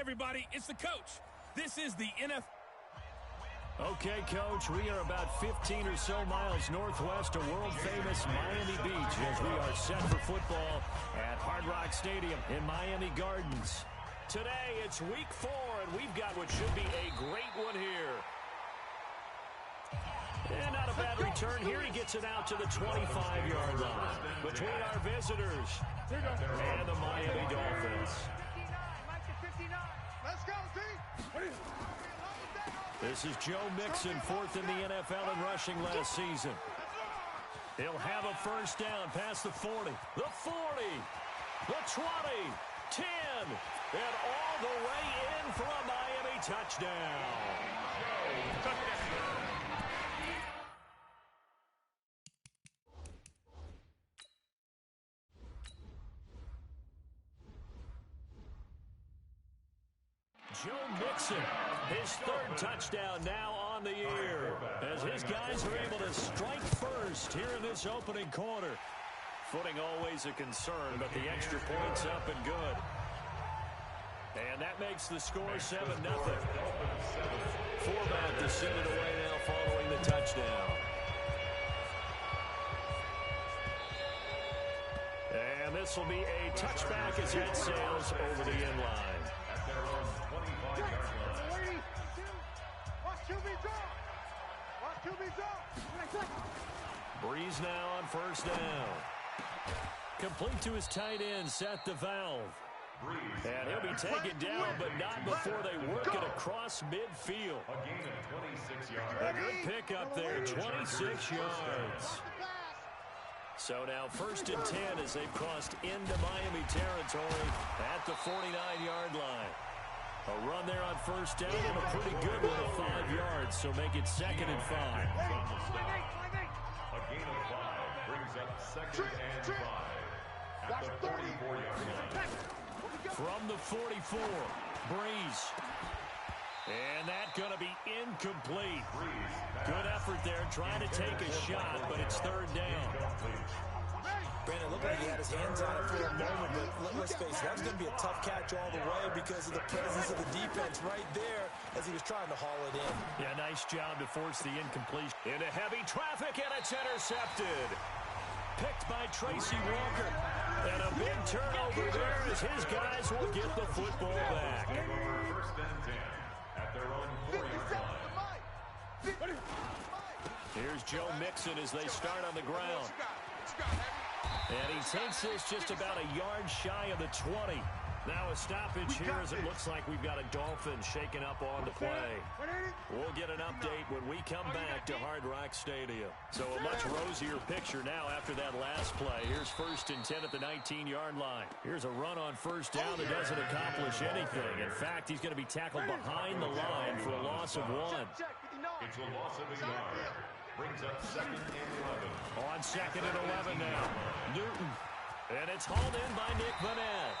everybody, it's the coach. This is the NFL. Okay, Coach, we are about 15 or so miles northwest of world-famous Miami Beach as we are set for football at Hard Rock Stadium in Miami Gardens. Today, it's week 4, and we've got what should be a great one here. And not a bad return here. He gets it out to the 25-yard line between our visitors and the Miami Dolphins. Let's go, team. This is Joe Mixon, 4th in the NFL in rushing last season. He'll have a first down past the 40, the 40, the 20, 10, and all the way in for a Miami touchdown. Joe Mixon, his 3rd touchdown now on the year, as his guys are able to strike first here in this opening quarter. Footing always a concern, but the extra point's up and good. And that makes the score 7-0. Format to send it away now following the touchdown. And this will be a touchback as it sails over the end line. Breeze now on first down. Complete to his tight end, Seth DeValve. And he'll be taken down, but not before they work it across midfield. A good pick up there, 26 yards. So now 1st and 10 as they've crossed into Miami territory at the 49-yard line. A run there on first down and a pretty good one of 5 yards, so make it 2nd and 5. A gain of 5 brings up 2nd and 5 at the 44-yard line. From the 44, Breeze. And that's going to be incomplete. Good effort there, trying to take a shot, but it's 3rd down. Brandon looked like he had his hands on it for a moment, but let's face it, that was going to be a tough catch all the way because of the presence of the defense right there as he was trying to haul it in. Yeah, nice job to force the incompletion. Into heavy traffic, and it's intercepted. Picked by Tracy Walker. And a big turnover there as his guys will get the football back. 1st and 10 at their own 4-yard line. Here's Joe Mixon as they start on the ground. And he takes this just about a yard shy of the 20. Now a stoppage here as it looks like we've got a Dolphin shaking up on the play. We'll get an update when we come back to Hard Rock Stadium. So a much rosier picture now after that last play. Here's 1st and 10 at the 19-yard line. Here's a run on first down that doesn't accomplish anything. In fact, he's going to be tackled behind the line for a loss of 1. It's a loss of a yard. Brings up 2nd and 11. On 2nd and 11 now. Newton. And it's hauled in by Nick Vanette.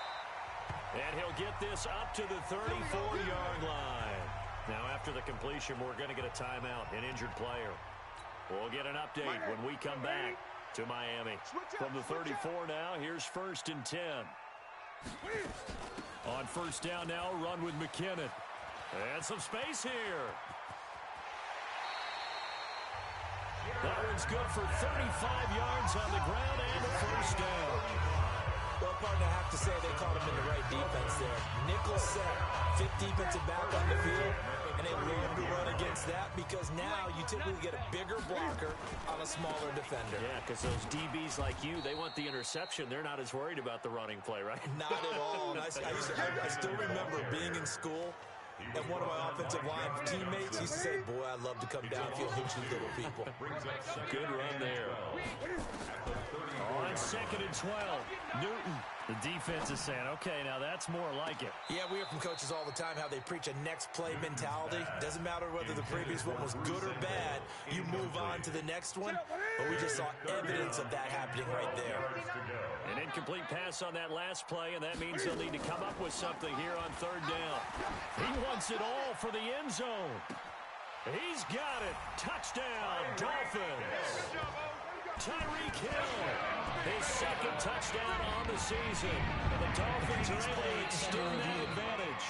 And he'll get this up to the 34-yard line. Now, after the completion, we're going to get a timeout, an injured player. We'll get an update when we come back to Miami. From the 34 now, here's 1st and 10. On first down now, run with McKinnon. And some space here. That one's good for 35 yards on the ground and a first down. Well, partner, I have to say they caught him in the right defense there. Nickel set, 5th defensive back on the field, and they love to run against that because now you typically get a bigger blocker on a smaller defender. Yeah, because those DBs like you, they want the interception. They're not as worried about the running play, right? Not at all. And I still remember being in school, and one of my offensive line teammates used to say, boy, I'd love to come downfield and hit you little people. Good run there. On 2nd and 12, Newton. The defense is saying, okay, now that's more like it. Yeah, we hear from coaches all the time how they preach a next play mentality. Doesn't matter whether the previous one was good or bad. You move on to the next one. But we just saw evidence of that happening right there. An incomplete pass on that last play, and that means they'll need to come up with something here on 3rd down. He wants it all for the end zone. He's got it. Touchdown, Dolphins. Tyreek Hill, his 2nd touchdown on the season. And the Dolphins are able to extend that advantage.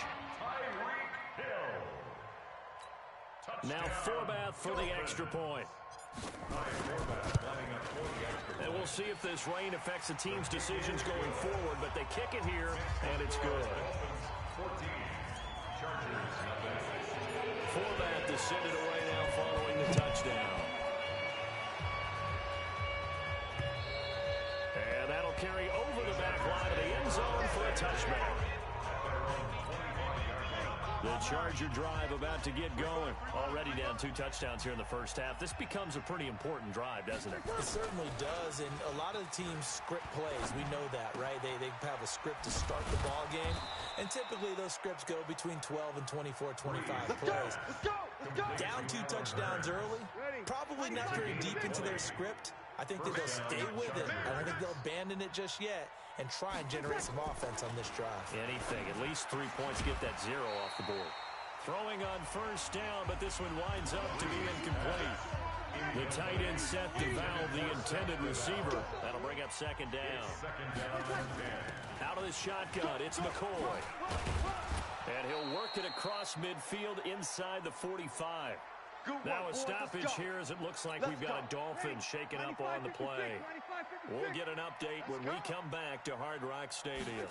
Now Forbath for the extra point. And we'll see if this rain affects the team's decisions going forward, but they kick it here, and it's good. Forbath to send it away now following the touchdown. And that'll carry over the back line of the end zone for a touchback. The Charger drive about to get going. Already down 2 touchdowns here in the first half. This becomes a pretty important drive, doesn't it? It certainly does, and a lot of the teams script plays. We know that, right? They have a script to start the ball game, and typically those scripts go between 12 and 24, 25 plays. Down 2 touchdowns early, probably not very deep into their script. I think that they'll stay with it. I don't think they'll abandon it just yet and try and generate some offense on this drive. Anything. At least 3 points, get that 0 off the board. Throwing on first down, but this one winds up to be incomplete. The tight end set to valve the intended receiver. That'll bring up second down. Out of the shotgun, it's McCoy. And he'll work it across midfield inside the 45. Now a stoppage here as it looks like we've got a Dolphin shaking up on the play. We'll get an update when we come back to Hard Rock Stadium.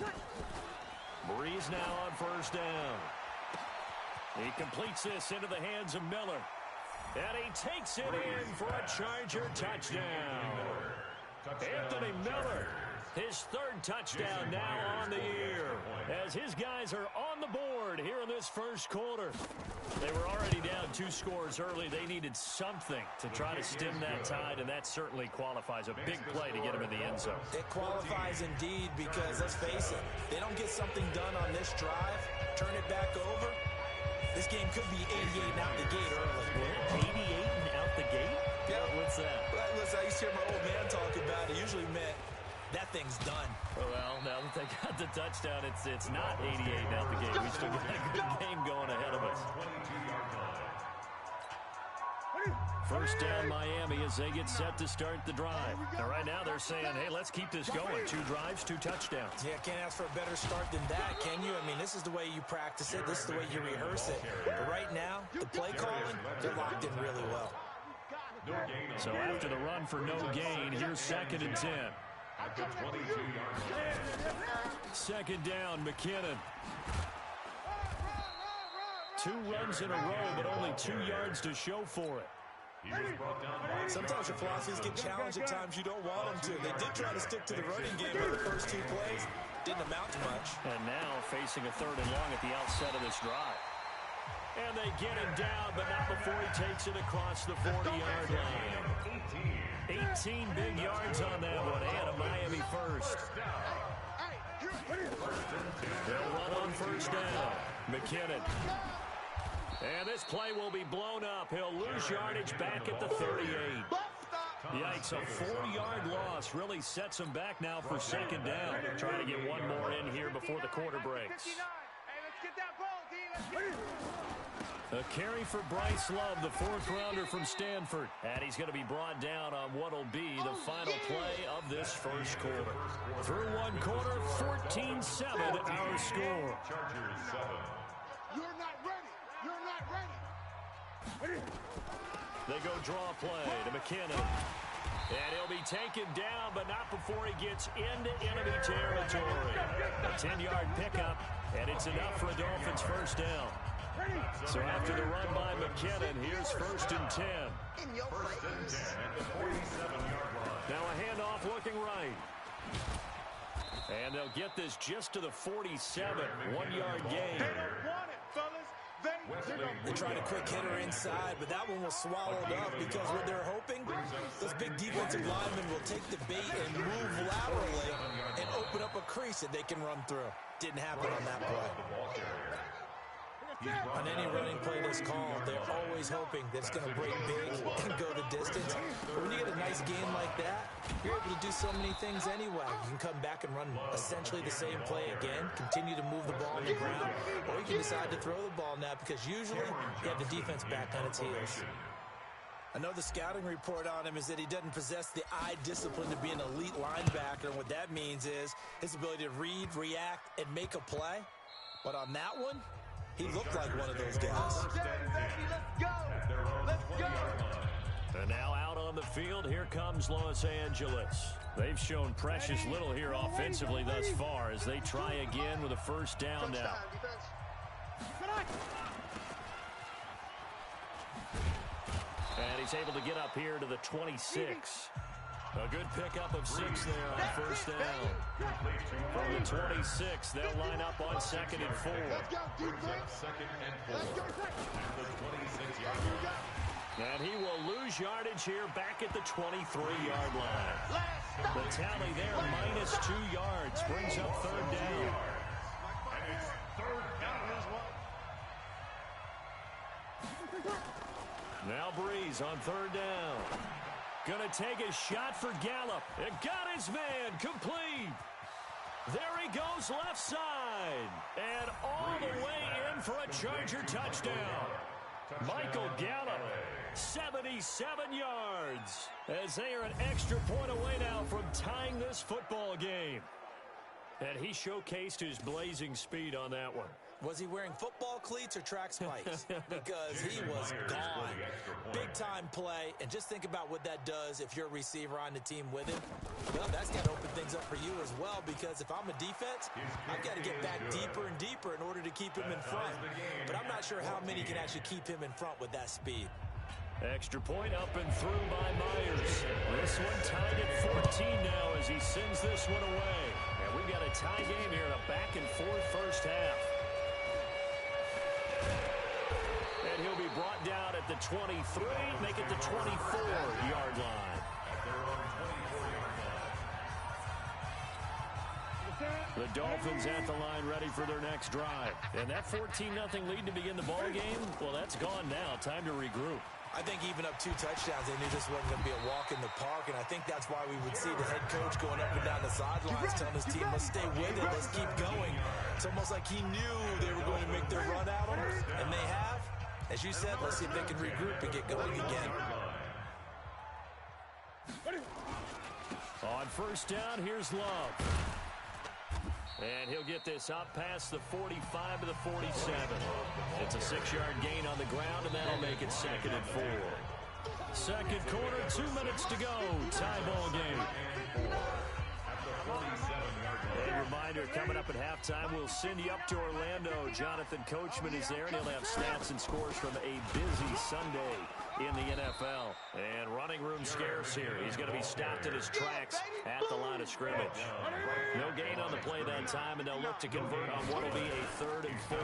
Breeze now on first down. He completes this into the hands of Miller. And he takes it in for a Charger touchdown. Anthony Miller, his 3rd touchdown now on the year, as his guys are on the board here in this first quarter. They were already down 2 scores early. They needed something to try to stem that tide, and that certainly qualifies. A big play to get them in the end zone. It qualifies indeed because, let's face it, they don't get something done on this drive, turn it back over, this game could be 88 and out the gate early. 88 and out the gate? Yeah. What's that? Well, listen, I used to hear my old man talk about it. It usually meant that thing's done. Well, now that they got the touchdown, it's not 88 and out the gate. We still got a good game going ahead of us. First down Miami as they get set to start the drive. And right now they're saying, hey, let's keep this going. 2 drives, 2 touchdowns. Yeah, can't ask for a better start than that, can you? I mean, this is the way you practice it. This is the way you rehearse it. But right now, the play calling, they're locked in really well. So after the run for no gain, here's 2nd and 10. Second down, McKinnon. 2 runs in a row, but only 2 yards to show for it. Sometimes your philosophies get challenged at times you don't want them to. They did try to stick to the running game for the first 2 plays. Didn't amount to much. And now facing a 3rd and long at the outset of this drive. And they get him down, but not before he takes it across the 40-yard line. 18 big yards on that one, and a Miami first. They'll run on first down. McKinnon. And this play will be blown up. He'll lose yardage back at the 38. Yikes, a 4-yard loss really sets him back now for second down. Trying to get one more in here before the quarter breaks. A carry for Bryce Love, the 4th-rounder from Stanford. And he's going to be brought down on what will be the final play of this first quarter. Through one quarter, 14-7 our score. Chargers 7. You're not ready. You're not ready. They go draw play to McKinnon. And he'll be taken down, but not before he gets into enemy territory. A 10-yard pickup, and it's enough for a Dolphins first down. So after the run by McKinnon, here's 1st and 10. First and 10 at the 47-yard line. Now a handoff looking right. And they'll get this just to the 47, 1-yard gain. They don't want it, fellas. They tried a quick hitter inside, but that one was swallowed up because what they're hoping, those big defensive linemen will take the bait and move laterally and open up a crease that they can run through. Didn't happen on that play. On any running play that's called, they're always hoping that it's going to break big and go the distance. But when you get a nice game like that, you're able to do so many things anyway. You can come back and run essentially the same play again, continue to move the ball on the ground, or you can decide to throw the ball now because usually you have the defense back on its heels. Another scouting report on him is that he doesn't possess the eye discipline to be an elite linebacker, and what that means is his ability to read, react, and make a play. But on that one, he looked like one of those guys. Let's go. And now out on the field, here comes Los Angeles. They've shown precious little here offensively thus far as they try again with a first down now. And he's able to get up here to the 26. A good pickup of 6 there on first down. From the 26, they'll line up on 2nd and 4. And he will lose yardage here back at the 23-yard line. The tally there, minus 2 yards, brings up 3rd down. And it's 3rd down as well. Now Breeze on 3rd down. Gonna take a shot for Gallup. It got his man complete. There he goes left side. And all the way in for a Charger touchdown. Michael Gallup, 77 yards. As they are an extra point away now from tying this football game. And he showcased his blazing speed on that one. Was he wearing football cleats or track spikes? Because he was gone. Big-time play, and just think about what that does if you're a receiver on the team with him. Well, that's got to open things up for you as well, because if I'm a defense, I've got to get back deeper and deeper in order to keep him in front. But I'm not sure how many can actually keep him in front with that speed. Extra point up and through by Myers. This one tied at 14 now as he sends this one away. And we've got a tie game here in a back-and-forth first half. And he'll be brought down at the 23, make it the 24-yard line. The Dolphins at the line ready for their next drive. And that 14-0 lead to begin the ball game, well, that's gone now. Time to regroup. I think even up 2 touchdowns, they knew this wasn't going to be a walk in the park, and I think that's why we would see the head coach going up and down the sidelines telling his team, let's stay with it, let's keep going. It's almost like he knew they were going to make their run at him, and they have. As you said, let's see if they can regroup and get going again. On first down, here's Love. And he'll get this up past the 45 to the 47. It's a 6-yard gain on the ground, and that'll make it 2nd and 4. Second quarter, 2 minutes to go. Tie ball game. A reminder, coming up at halftime, we'll send you up to Orlando. Jonathan Coachman is there, and he'll have stats and scores from a busy Sunday in the NFL. And running room scarce here. He's going to be stopped in his tracks at the line of scrimmage. No gain on the play that time, and they'll look to convert on what will be a 3rd and 4.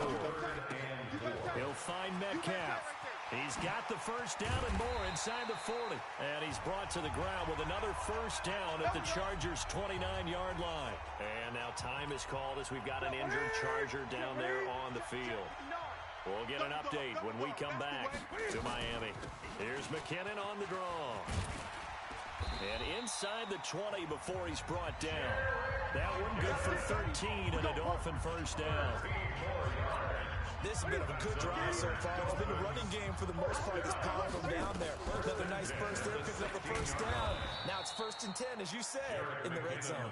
He'll find Metcalf. He's got the first down and more inside the 40. And he's brought to the ground with another first down at the Chargers' 29-yard line. And now time is called as we've got an injured Charger down there on the field. We'll get an update when we come back to Miami. Here's McKinnon on the draw. And inside the 20 before he's brought down. That one good for 13 and a Dolphin first down. This has been a good drive so far. It's been a running game for the most part. This power from down there. Another nice burst there, picking up a first down. Now it's 1st and 10, as you said, in the red zone.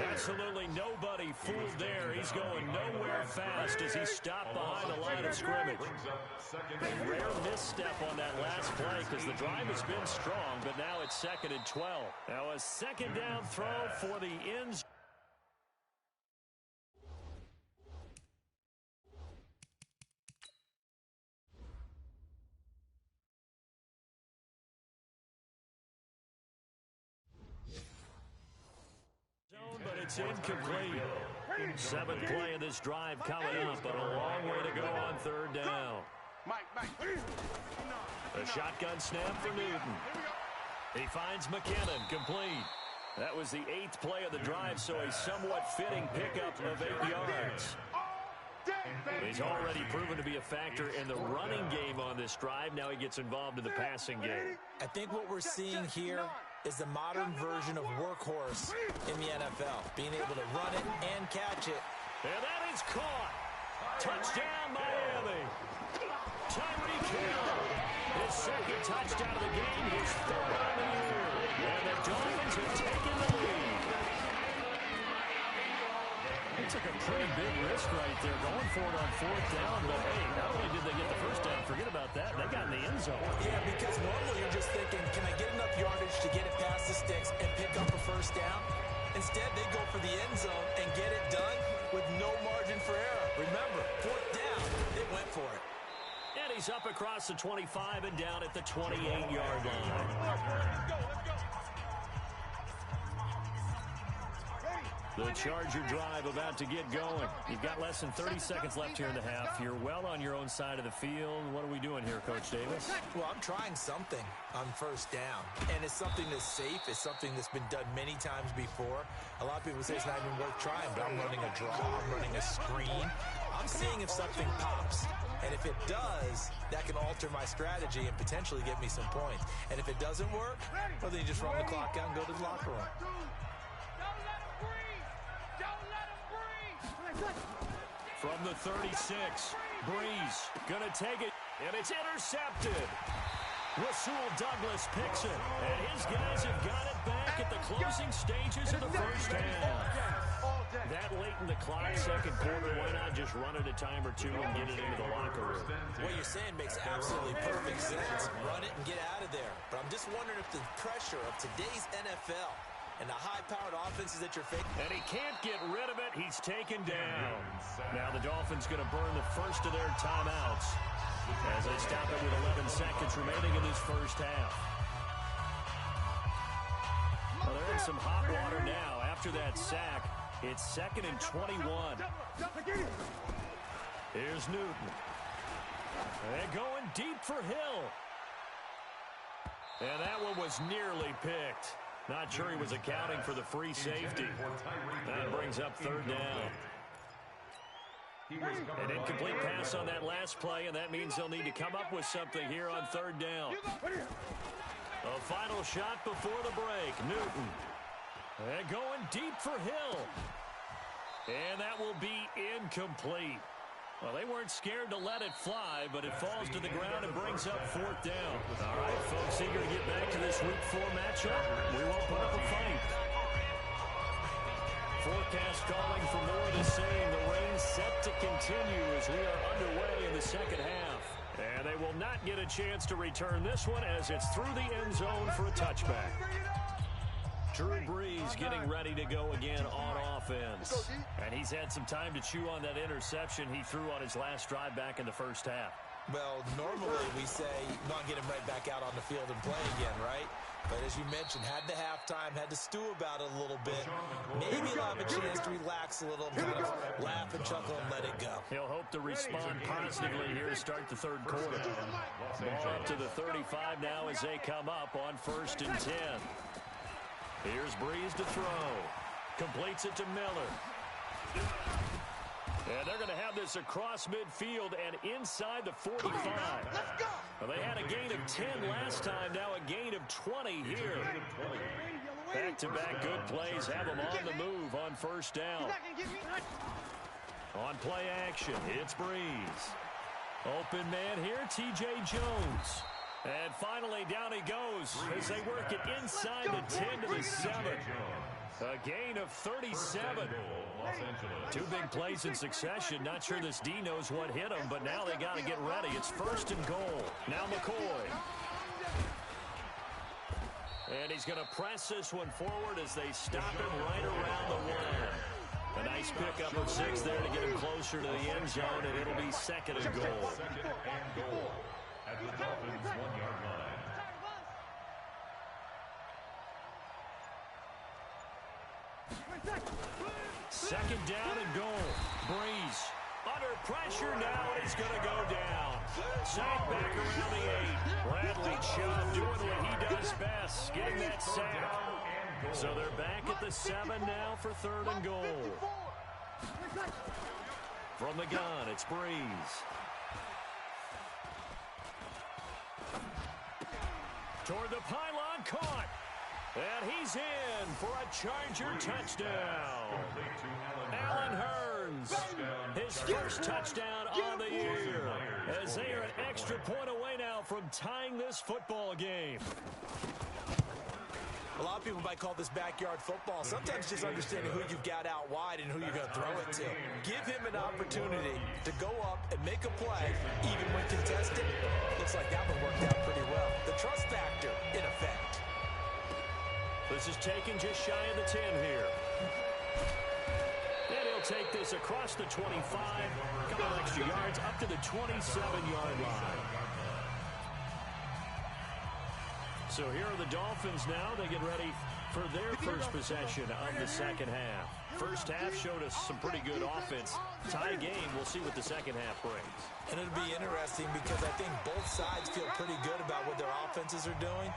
Absolutely nobody fooled there. He's going nowhere fast as he stopped behind the line of scrimmage. A rare misstep on that last play because the drive has been strong, but now it's 2nd and 12. Now a 2nd down throw for the end. But it's incomplete. 7th play of this drive coming up, but a long way to go on 3rd down. A shotgun snap for Newton. He finds McKinnon, complete. That was the 8th play of the drive, so a somewhat fitting pickup of 8 yards. He's already proven to be a factor in the running game on this drive. Now he gets involved in the passing game. I think what we're seeing here is the modern version of workhorse in the NFL, being able to run it and catch it. And that is caught. Touchdown, Miami. Tyreek Hill, his 2nd touchdown of the game, his 3rd on the year. And the Dolphins have taken the lead. They took a pretty big risk right there, going for it on 4th down. But, hey, not only did they get the first down, forget about that, they got in the end zone. Yeah, because sticks and pick up a first down. Instead, they go for the end zone and get it done with no margin for error. Remember, fourth down, they went for it. And he's up across the 25 and down at the 28-yard line. The Charger drive about to get going. You've got less than 30 seconds left here in the half. You're well on your own side of the field. What are we doing here, Coach Davis? Well, I'm trying something on first down. And it's something that's safe. It's something that's been done many times before. A lot of people say it's not even worth trying, but I'm running a draw. I'm running a screen. I'm seeing if something pops. And if it does, that can alter my strategy and potentially get me some points. And if it doesn't work, well, then you just run the clock out and go to the locker room. From the 36, Breeze going to take it, and it's intercepted. Rasul Douglas picks it, and his guys have got it back at the closing stages of the first half. That late in the clock, second quarter, why not just run it a time or two and get it into the locker room? What you're saying makes absolutely perfect sense. Run it and get out of there. But I'm just wondering if the pressure of today's NFL and the high-powered offenses that you're facing. And he can't get rid of it. He's taken down. Now the Dolphins going to burn the first of their timeouts as they stop it with 11 seconds remaining in this first half. Well, they're in some hot water now. After that sack, it's 2nd and 21. Here's Newton. They're going deep for Hill. And that one was nearly picked. Not sure he was accounting for the free safety. That brings up third down. An incomplete pass on that last play, and that means they'll need to come up with something here on third down. A final shot before the break. Newton. And going deep for Hill. And that will be incomplete. Well, they weren't scared to let it fly, but it falls to the ground and brings up fourth down. All right, folks, eager to get back to this Week 4 matchup. We won't put up a fight. Forecast calling for more of the same. The rain set to continue as we are underway in the second half. And they will not get a chance to return this one as it's through the end zone for a touchback. Drew Brees getting ready to go again on offense. And he's had some time to chew on that interception he threw on his last drive back in the first half. Well, normally we say not get him right back out on the field and play again, right? But as you mentioned, had the halftime, had to stew about it a little bit. Maybe he'll have a chance to relax a little, kind of laugh and chuckle and let it go. He'll hope to respond positively here to start the third quarter. Ball up to the 35 now as they come up on 1st and 10. Here's Brees to throw. Completes it to Miller. And they're going to have this across midfield and inside the 45. Well, they had a gain of 10 last time, now a gain of 20 here. Back-to-back good plays have them on the move on first down. On play action, it's Brees. Open man here, T.J. Jones. And finally, down he goes as they work it inside the 10 to the 7. A gain of 37. Two big plays in succession. Not sure this D knows what hit him, but now they got to get ready. It's 1st and goal. Now McCoy. And he's going to press this one forward as they stop him right around the one. A nice pickup of 6 there to get him closer to the end zone, and it'll be 2nd and goal. At the Dolphins' 1-yard line. Second down and goal. Brees under pressure now, and he's going to go down. Sack back around the 8. Bradley Chubb doing what he does best, getting that sack. So they're back at the 7 now for 3rd and goal. From the gun, it's Brees. Toward the pylon, caught. And he's in for a Charger touchdown. Allen Hurns, his first touchdown on the year, as they are an extra point away now from tying this football game. A lot of people might call this backyard football. Sometimes just understanding who you've got out wide and who you're going to throw it to. Give him an opportunity to go up and make a play, even when contested. Looks like that one worked out pretty well. The trust factor, in effect. This is taken just shy of the 10 here. And he'll take this across the 25. A couple extra yards up to the 27-yard line. So here are the Dolphins now. They get ready for their first possession of the second half. First half showed us some pretty good offense. Tie game, we'll see what the second half brings. And it'll be interesting because I think both sides feel pretty good about what their offenses are doing.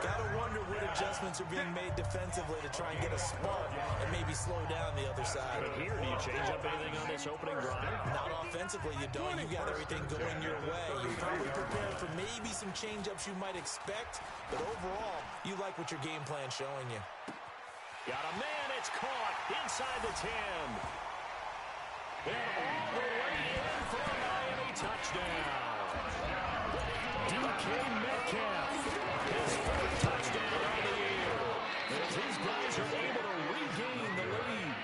Got to wonder what adjustments are being made defensively to try and get a spark and maybe slow down the other side. But here, do you change up anything on this opening drive? Not offensively, you don't. You got everything going your way. You're probably prepared for maybe some change-ups you might expect, but overall, you like what your game plan's showing you. Got a man, it's caught inside the 10. And all the way in for a Miami touchdown. DK Metcalf, his fourth touchdown on the year. As these guys are able to regain the lead.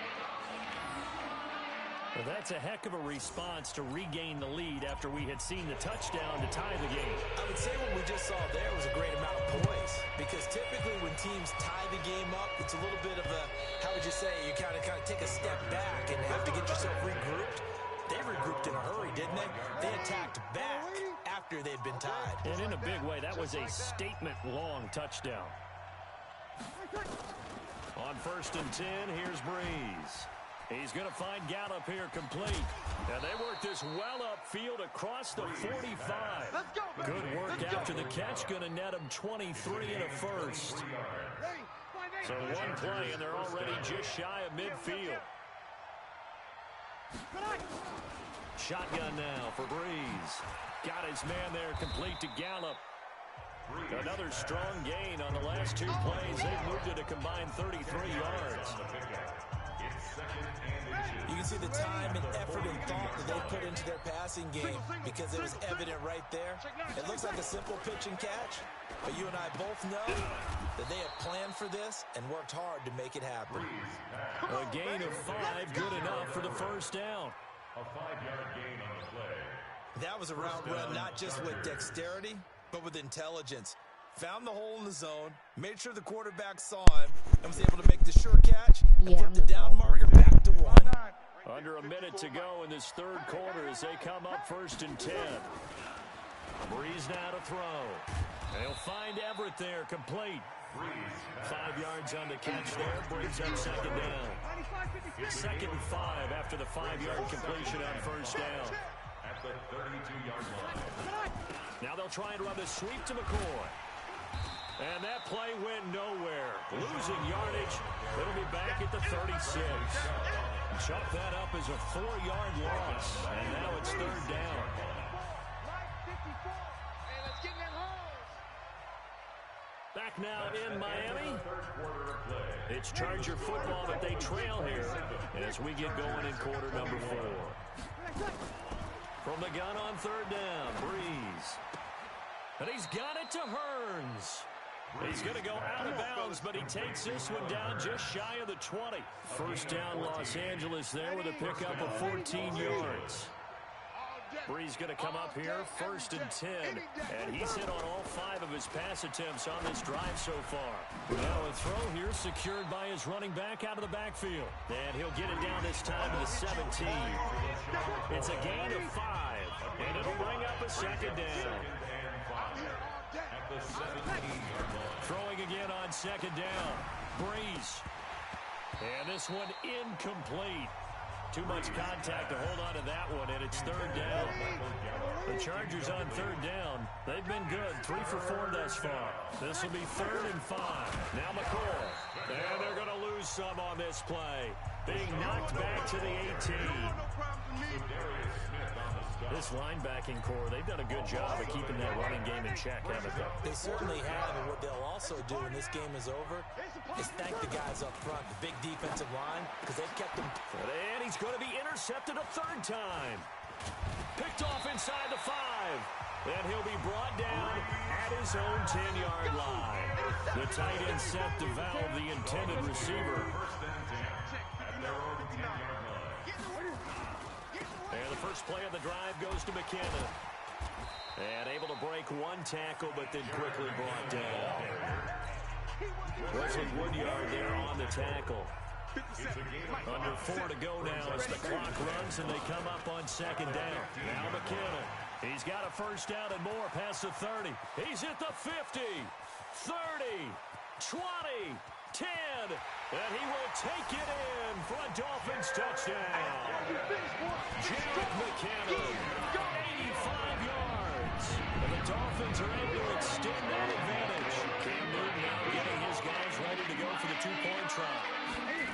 Well, that's a heck of a response to regain the lead after we had seen the touchdown to tie the game. I would say what we just saw there was a great amount of poise, because typically when teams tie the game up, it's a little bit of a, how would you say, you kind of take a step back and have to get yourself regrouped. They regrouped in a hurry, didn't they? They attacked back after they'd been tied. And in a big way, that was a statement-long touchdown. On 1st and 10, here's Breeze. He's going to find Gallup here complete. And they work this well upfield across the 45. Good work after the catch. Going to net him 23 and a first. So one play, and they're already just shy of midfield. Shotgun now for Breeze. Got his man there complete to Gallup. Another strong gain on the last two plays. They've moved it a combined 33 yards. You can see the time and effort and thought that they put into their passing game, because it was evident right there. It looks like a simple pitch and catch, but you and I both know that they have planned for this and worked hard to make it happen. A gain of 5, good enough for the first down. A 5-yard gain on the play. That was a route run not just with dexterity, but with intelligence. Found the hole in the zone, made sure the quarterback saw him, and was able to make the sure catch and flip the down marker back to 1. Under a minute to go in this third quarter as they come up 1st and 10. Breeze now to throw. They'll find Everett there, complete. 5 yards on the catch there, brings up second down. 2nd and 5 after the 5-yard completion on first down. At the 32-yard line. Now they'll try and run the sweep to McCoy. And that play went nowhere. Losing yardage. It'll be back at the 36. Chuck that up as a 4-yard loss. And now it's 3rd down. Back now in Miami. It's Charger football, but they trail here as we get going in quarter number 4. From the gun on 3rd down, Breeze. And he's got it to Hearns. He's going to go out of bounds, but he takes this one down just shy of the 20. First down, Los Angeles there with a pickup of 14 yards. Breeze going to come up here, 1st and 10, and he's hit on all 5 of his pass attempts on this drive so far. Now a throw here secured by his running back out of the backfield, and he'll get it down this time to the 17. It's a gain of 5, and it'll bring up a 2nd down. Throwing again on 2nd down. Breeze. And this one incomplete. Too much contact to hold on to that one, and it's 3rd down. The Chargers on 3rd down. They've been good, 3 for 4 thus far. This will be 3rd and 5. Now McCoy. And they're going to lose some on this play. Being knocked back to the 18. This linebacking core, they've done a good job of keeping that running game in check, haven't they? They certainly have, and what they'll also do when this game is over is thank the guys up front, the big defensive line, because they've kept them. And he's going to be intercepted a 3rd time. Picked off inside the 5. And he'll be brought down at his own 10-yard line. The tight end set to valve the intended receiver. And the first play of the drive goes to McKenna. And able to break one tackle, but then quickly brought down. Wesley Woodyard there on the tackle. Under 4 to go now as the clock runs and they come up on second down. Now McKinnon. He's got a first down and more past the 30. He's at the 50, 30, 20, 10, and he will take it in for a Dolphins touchdown. Jerick McKinnon, 85 yards. And the Dolphins are able to extend that advantage. Cam Newton now getting his guys ready to go for the two-point try.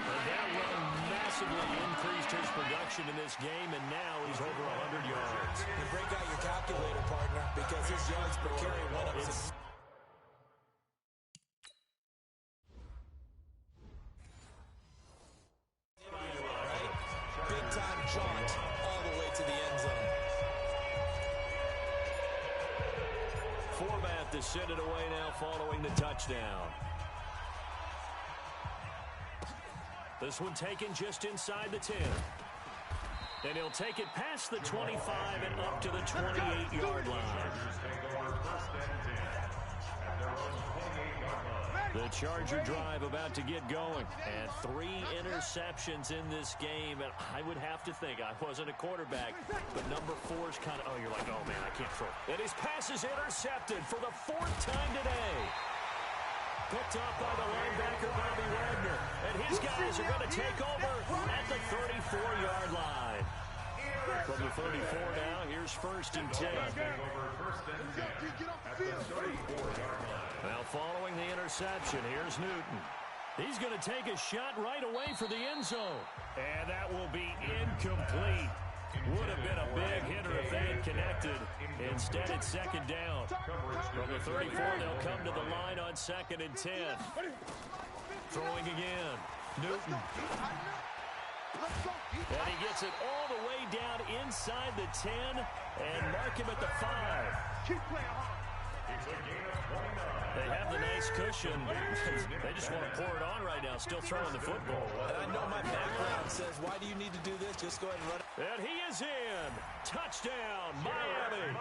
And that run massively increased his production in this game, and now he's over 100 yards. You break out your calculator, partner, because his yards per carry went up. Big-time jaunt all the way to the end zone. Format to send it away now following the touchdown. This one taken just inside the 10. And he'll take it past the 25 and up to the 28-yard line. The Charger drive about to get going. And 3 interceptions in this game. And I would have to think, I wasn't a quarterback, but number 4's kind of, you're like, oh, man, I can't throw. And his pass is intercepted for the 4th time today. Picked up by the linebacker, Bobby Wagner. And his guys are going to take over at the 34-yard line. From the 34 now, here's 1st and 10. Now following the interception, here's Newton. He's going to take a shot right away for the end zone. And that will be incomplete. Would have been a big hitter if they had connected. Instead, it's second down. From the 34, they'll come to the line on 2nd and 10. Throwing again. Newton. And he gets it all the way down inside the 10 and mark him at the 5. They have the nice cushion. They just want to pour it on right now, still throwing the football. And I know my background says, why do you need to do this? Just go ahead and run it. And he is in. Touchdown, Miami.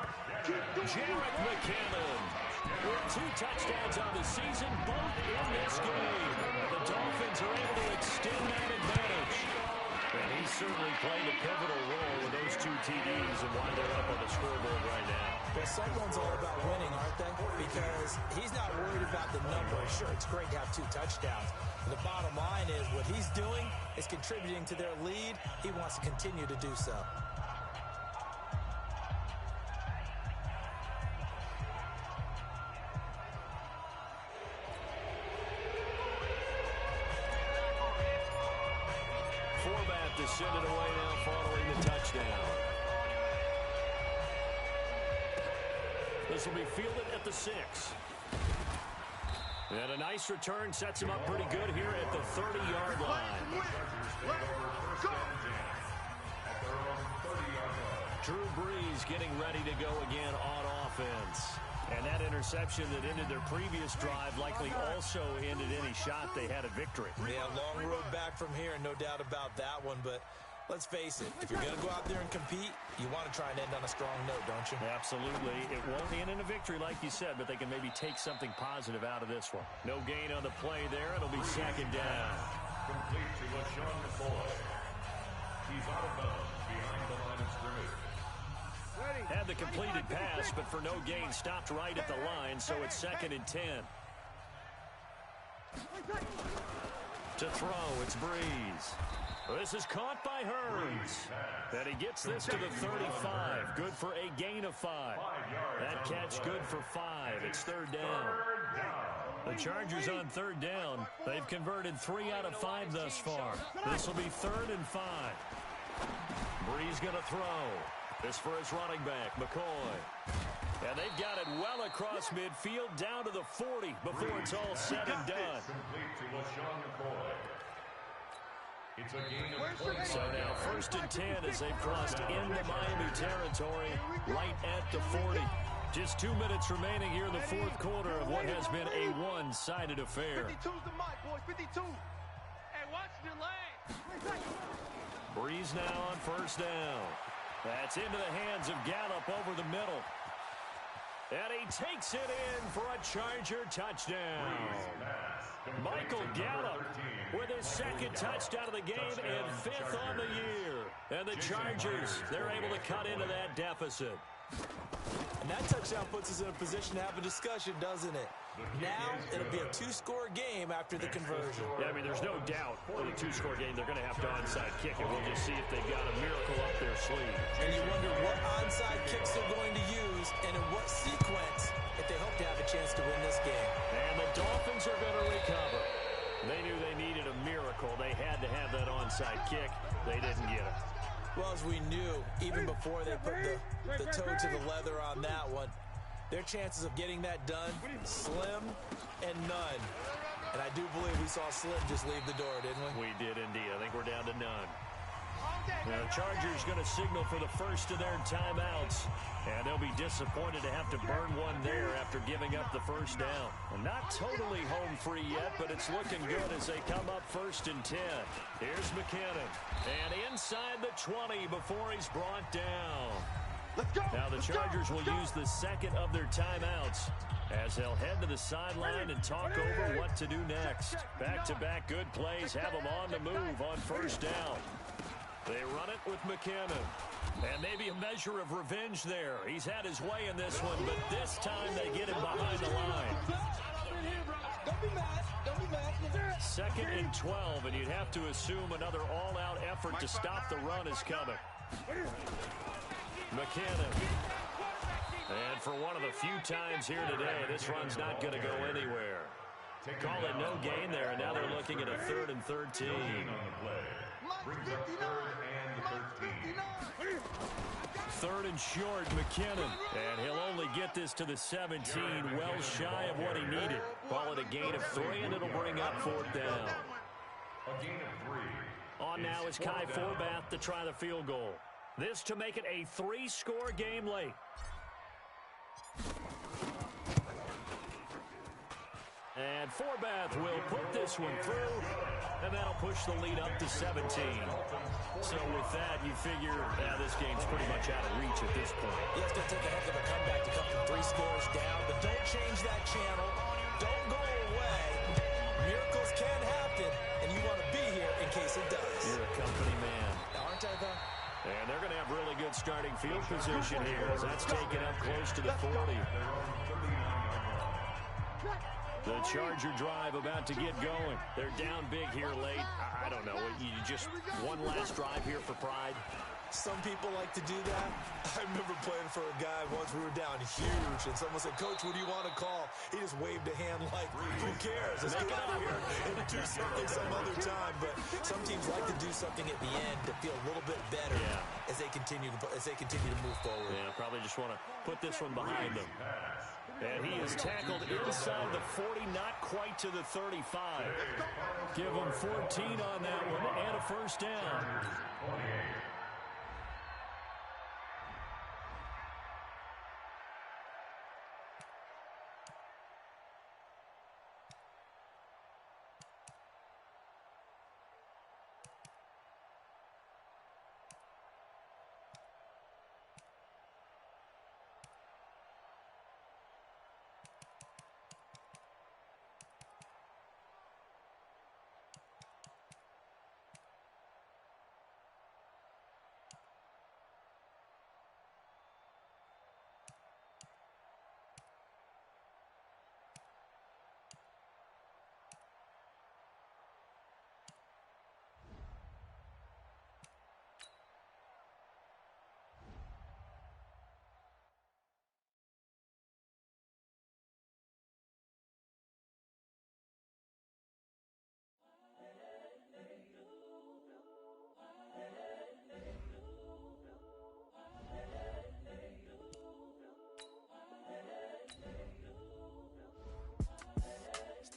Jerick McKinnon with 2 touchdowns on the season, both in this game. The Dolphins are able to extend that advantage. And he certainly played a pivotal role with those 2 TDs and why they're up on the scoreboard right now. Well, someone's all about winning, aren't they? Because he's not worried about the number. Sure, it's great to have 2 touchdowns. But the bottom line is what he's doing is contributing to their lead. He wants to continue to do so. Format to send it away now following the touchdown. This will be fielded at the 6. And a nice return sets him up pretty good here at the 30-yard line. Drew Brees getting ready to go again on offense. And that interception that ended their previous drive likely also ended any shot they had at victory. Yeah, long road back from here, no doubt about that one. But let's face it, if you're going to go out there and compete, you want to try and end on a strong note, don't you? Absolutely. It won't end in a victory like you said, but they can maybe take something positive out of this one. No gain on the play there. It'll be second down. Complete to LaShawn McCoy. He's out of bounds behind the line of scrimmage. Had the completed pass, but for no gain, stopped right at the line, so it's 2nd and 10. To throw, it's Brees. This is caught by Hurns. And he gets this to the 35. Good for a gain of 5. That catch good for 5. It's 3rd down. The Chargers on 3rd down. They've converted 3 out of 5 thus far. This will be 3rd and 5. Brees going to throw. This for his running back, McCoy. And they've got it well across midfield down to the 40 before it's all said and done. Complete to LaShawn McCoy. It's a gain of 20. So now 1st and 10 as they've crossed into Miami territory right at the 40. Just 2 minutes remaining here in the 4th quarter of what has been a one-sided affair. 52's the mic, boys. 52. Hey, watch the lane. Brees now on 1st down. That's into the hands of Gallup over the middle. And he takes it in for a Charger touchdown. Michael Gallup with his second touchdown of the game and fifth on the year. And the Chargers, they're able to cut into that deficit. And that touchdown puts us in a position to have a discussion, doesn't it? Now it'll be a two-score game after the conversion. Yeah, I mean, there's no doubt in a two-score game they're going to have to onside kick it. We'll just see if they've got a miracle up their sleeve. And you wonder what onside kicks they're going to use and in what sequence if they hope to have a chance to win this game. And the Dolphins are going to recover. They knew they needed a miracle. They had to have that onside kick. They didn't get it. Well, as we knew, even before they put the toe to the leather on that one, their chances of getting that done, slim and none. And I do believe we saw Slim just leave the door, didn't we? We did indeed. I think we're down to none. Now, the Chargers going to signal for the first of their timeouts. And they'll be disappointed to have to burn one there after giving up the first down. And not totally home free yet, but it's looking good as they come up 1st and 10. Here's McKinnon. And inside the 20 before he's brought down. Let's go. Now the Chargers will use the second of their timeouts as they'll head to the sideline and talk over what to do next. Back-to-back good plays have them on the move on 1st down. They run it with McKinnon. And maybe a measure of revenge there. He's had his way in this one, but this time they get him behind the line. Don't be mad. Don't be mad. 2nd and 12, and you'd have to assume another all-out effort to stop the run is coming. McKinnon. And for one of the few times here today, this run's not going to go anywhere. Call it no gain there, and now they're looking at a 3rd and 13. Brings up 3rd and 13. 3rd and short, McKinnon. And he'll only get this to the 17, well shy of what he needed. Call it a gain of 3, and it'll bring up 4th down. A gain of 3. On now is Kai Forbath to try the field goal. This to make it a 3-score game late. And Forbath will put this one through, and that'll push the lead up to 17. So with that, you figure this game's pretty much out of reach at this point. Yeah, it's going to take a heck of a comeback to come from 3 scores down, but don't change that channel. Don't go away. Miracles can happen, and you want to be here in case it does. You're a company man. Aren't I, though? And they're going to have really good starting field position here as that's taken up close to the 40. The Charger drive about to get going. They're down big here late. I don't know. You just one last drive here for pride. Some people like to do that. I remember playing for a guy once we were down huge, and someone said, "Coach, what do you want to call?" He just waved a hand like, "Who cares? Let's get out of here and do something some other time." But some teams like to do something at the end to feel a little bit better as they continue to move forward. Yeah, probably just want to put this one behind them. And he is tackled inside the 40, not quite to the 35. Give him 14 on that one and a 1st down.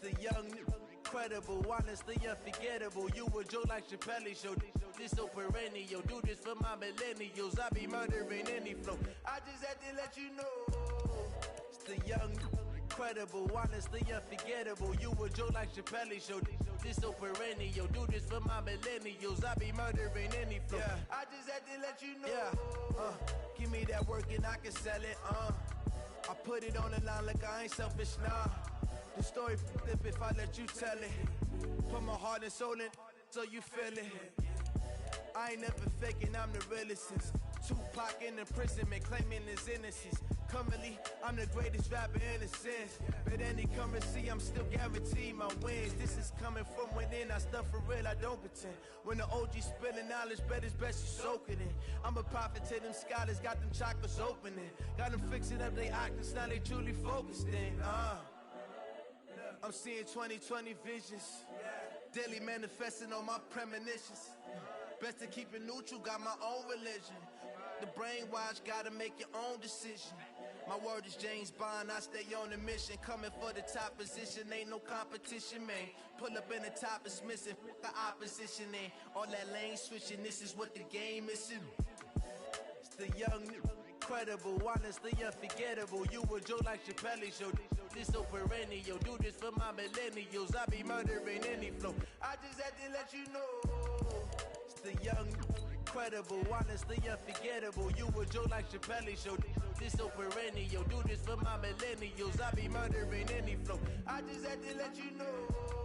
The young, incredible, honestly unforgettable. You a joke like Chappelle Show. This so perennial. Do this for my millennials. I be murdering any flow. I just had to let you know. It's the young, incredible, honestly unforgettable. You a joke like Chappelle Show. This so perennial. Do this for my millennials. I be murdering any flow. I just had to let you know. Give me that work and I can sell it. I Put it on the line like I ain't selfish, nah. The story flip if I let you tell it. Put my heart and soul in so you feel it. I ain't never faking, I'm the realest since Tupac in imprisonment, claiming his innocence. Currently, I'm the greatest rapper in a sense. But any currency, I'm still guaranteed my wins. This is coming from within, I stuff for real, I don't pretend. When the OG spilling knowledge, bet it's best you soak it in. I'm a prophet to them scholars, got them chakras opening. Got them fixing up they octaves, now they truly focused in. I'm seeing 2020 visions. Daily manifesting on my premonitions. Best to keep it neutral, got my own religion. The brainwash, gotta make your own decision. My word is James Bond, I stay on a mission. Coming for the top position, ain't no competition, man. Pull up in the top, it's missing, the opposition ain't. All that lane switching, this is what the game is. It's the young, incredible, honestly unforgettable. You a Joe like Chappelle show. This so perennial, do this for my millennials. I be murdering any flow. I just had to let you know. It's the young, incredible, honestly unforgettable. You a Joe like Chappelle show. This so perennial, do this for my millennials. I be murdering any flow. I just had to let you know.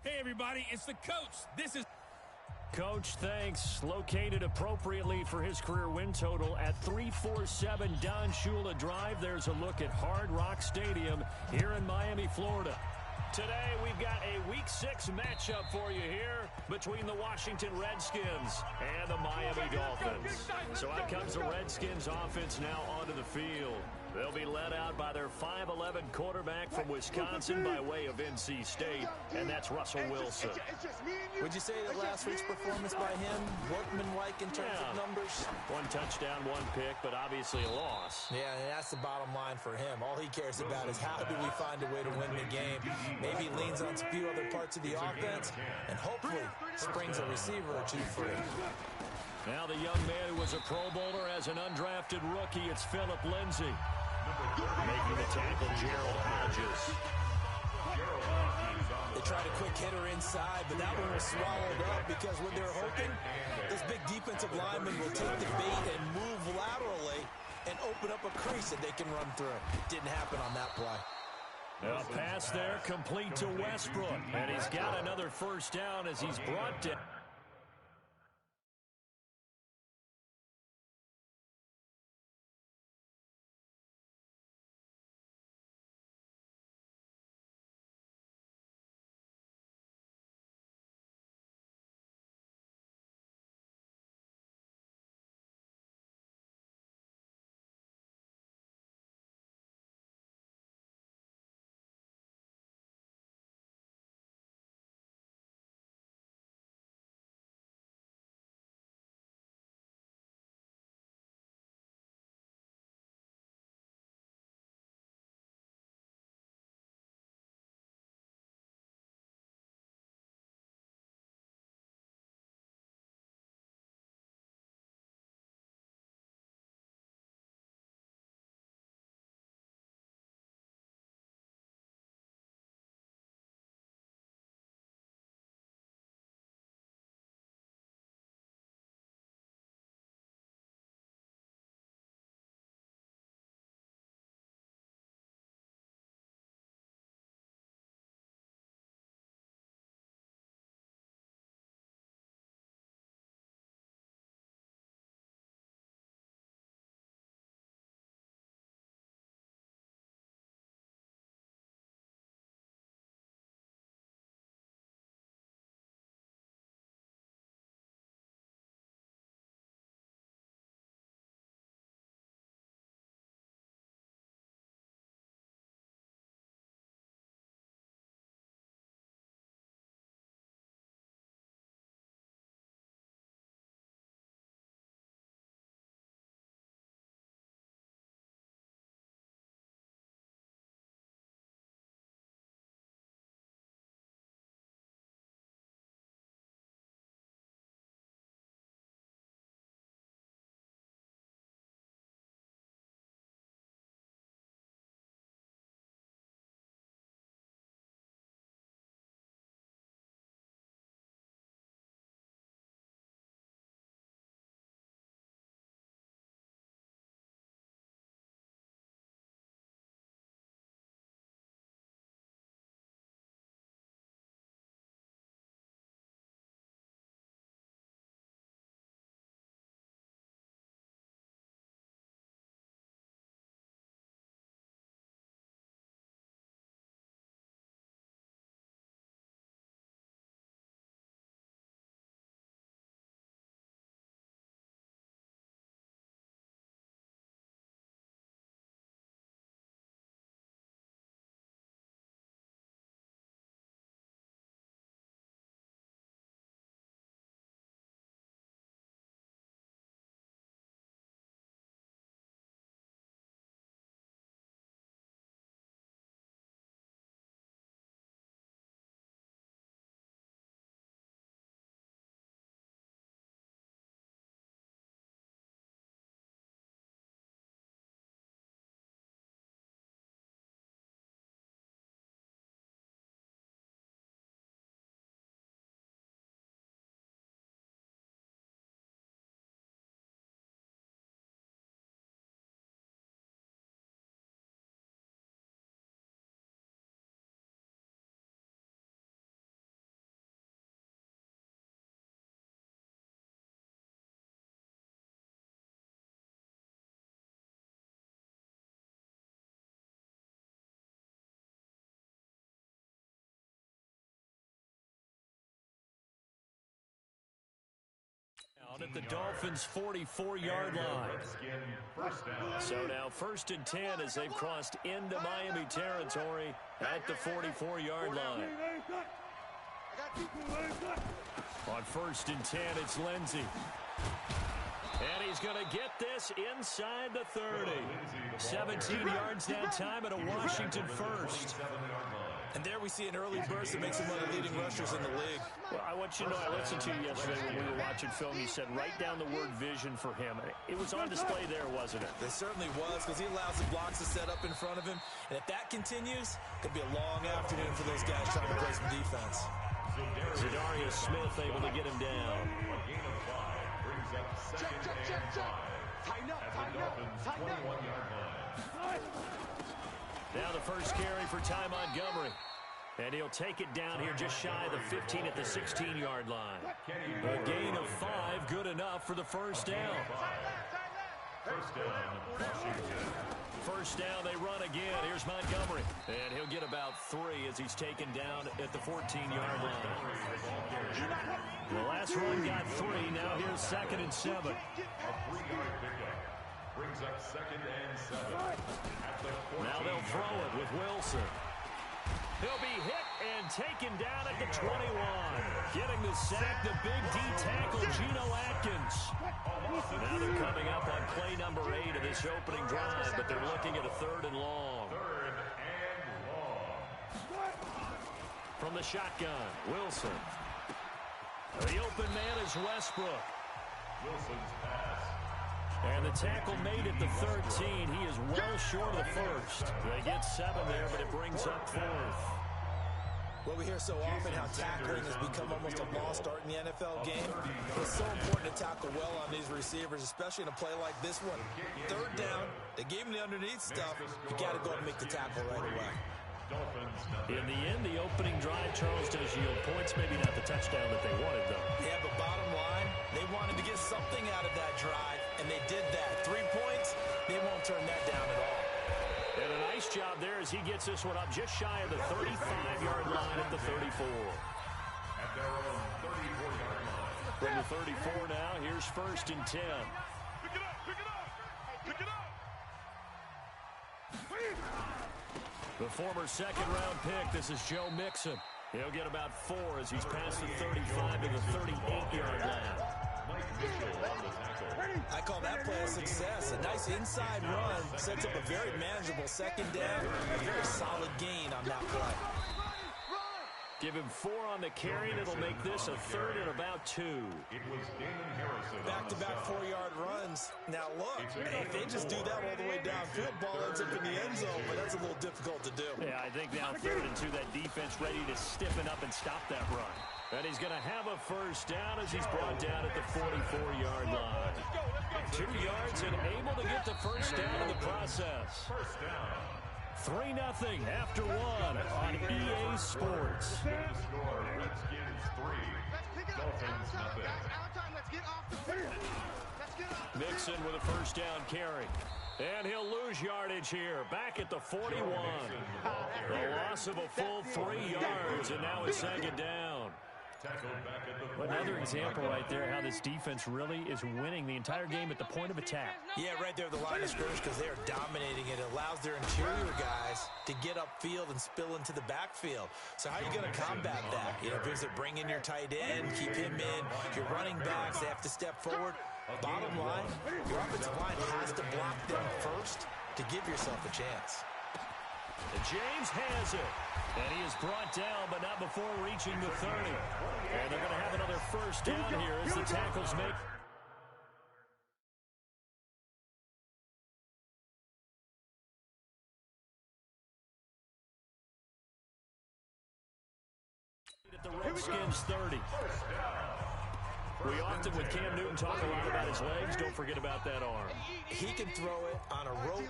Hey, everybody, it's the coach. This is... Coach, thanks. Located appropriately for his career win total at 347 Don Shula Drive. There's a look at Hard Rock Stadium here in Miami, Florida. Today, we've got a Week 6 matchup for you here between the Washington Redskins and the Miami Dolphins. So out comes the Redskins offense now onto the field. They'll be led out by their 5'11 quarterback from Wisconsin by way of NC State, and that's Russell Wilson. Would you say that last week's performance by him, workmanlike in terms of numbers? 1 touchdown, 1 pick, but obviously a loss. Yeah, and that's the bottom line for him. All he cares about is how do we find a way to win the game. Maybe he leans on a few other parts of the offense, and hopefully springs a receiver or two free. Now the young man who was a Pro Bowler as an undrafted rookie, it's Phillip Lindsay. Making the tackle, Gerald Hodges. They tried a quick hitter inside, but that one was swallowed up because when they're hoping, those big defensive linemen will take the bait and move laterally. and open up a crease that they can run through. Didn't happen on that play. A pass there complete to Westbrook. And he's got another first down as he's brought down. Out at the Dolphins' 44-yard line. So now 1st and 10 as they've crossed into Miami territory at the 44-yard line. On 1st and 10, it's Lindsey. And he's going to get this inside the 30. 17 yards that time and a Washington first. And there we see an early burst that makes him one of the leading rushers in the league. Well, I want you to know, I listened to you yesterday when we were watching film. You said write down the word vision for him. It was on display there, wasn't it? It certainly was, because he allows the blocks to set up in front of him. And if that continues, it could be a long afternoon for those guys trying to play some defense. Zadarius Smith able to get him down. Check. at the Dolphins' 21-yard line. Now the first carry for Ty Montgomery. And he'll take it down here just shy of the 15 at the 16-yard line. A gain of 5, good enough for the first down. First down, Washington. First down, they run again. Here's Montgomery. And he'll get about 3 as he's taken down at the 14-yard line. The last run got 3. Now here's 2nd and 7. A 3-yard pickup brings up 2nd and 7. At the 14. Now they'll throw it with Wilson. He'll be hit and taken down at the 21. Getting the sack, the big D tackle, Geno Atkins. Now they're coming up on play number 8 of this opening drive, but they're looking at a 3rd and long. 3rd and long. From the shotgun, Wilson. The open man is Westbrook. Wilson's pass. And the tackle made at the 13. He is well short of the first. They get 7 there, but it brings up 4th. Well, we hear so often how tackling has become almost a lost art in the NFL game. It's so important to tackle well on these receivers, especially in a play like this one. 3rd down, they gave him the underneath stuff. You got to go and make the tackle right away. In the end, the opening drive, Charles, does yield points. Maybe not the touchdown that they wanted, though. Yeah, but bottom line, they wanted to get something out of that drive, and they did that. 3 points, they won't turn that down at all. And a nice job there as he gets this one up just shy of the 35-yard line at the 34. At their own 34-yard line. From the 34 now, here's 1st and 10. Pick it up, pick it up, pick it up. The former 2nd-round pick, this is Joe Mixon. He'll get about 4 as he's past the 35 to the 38-yard line. Mike Mitchell on the tackle. I call that play a success. A nice inside run sets up a very manageable 2nd down. A very solid gain on that play. Give him 4 on the carry, and it'll make this a 3rd and about 2. It was Damon Harrison. Back-to-back 4-yard runs. Now look, if they just do that all the way downfield, ball ends up in the end zone, but that's a little difficult to do. Yeah, I think now 3rd and 2, that defense ready to stiffen up and stop that run. And he's going to have a first down as he's brought down at the 44-yard line. 2 yards and able to get the first down in the process. First down. 3-0 after 1 on EA Sports. The score, Redskins 3, Dolphins nothing. Mixon with a first down carry. And he'll lose yardage here. Back at the 41. The loss of a full 3 yards, and now it's 2nd down. Another example right there how this defense really is winning the entire game at the point of attack. Yeah, right there at the line of scrimmage because they are dominating it. It allows their interior guys to get upfield and spill into the backfield. So how are you going to combat that? You know, because bring in your tight end, keep him in. Your running backs, they have to step forward. Bottom line, your offensive line has to block them first to give yourself a chance. And James has it. And he is brought down, but not before reaching the 30. And they're going to have another first down here as the tackles make. At the Redskins 30. We often, with Cam Newton, talk a lot about his legs. Don't forget about that arm. He can throw it on a rope.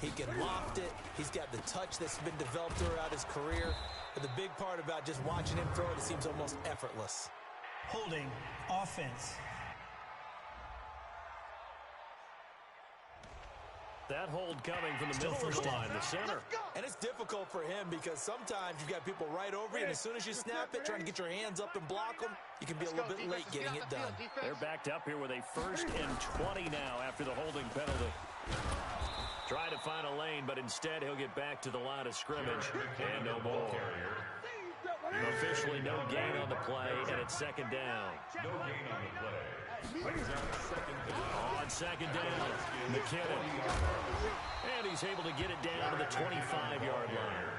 He can loft it. He's got the touch that's been developed throughout his career. But the big part about just watching him throw it seems almost effortless. Holding offense. That hold coming from the middle of the line, the center. And it's difficult for him because sometimes you've got people right over you, and as soon as you snap it, trying to get your hands up and block them, you can be a little bit late getting it done. They're backed up here with a 1st and 20 now after the holding penalty. Try to find a lane, but instead he'll get back to the line of scrimmage and no more. Officially no gain on the play, and it's 2nd down. No gain on the play. Brings up 2nd down. On 2nd down, McKinnon. And he's able to get it down to the 25-yard line.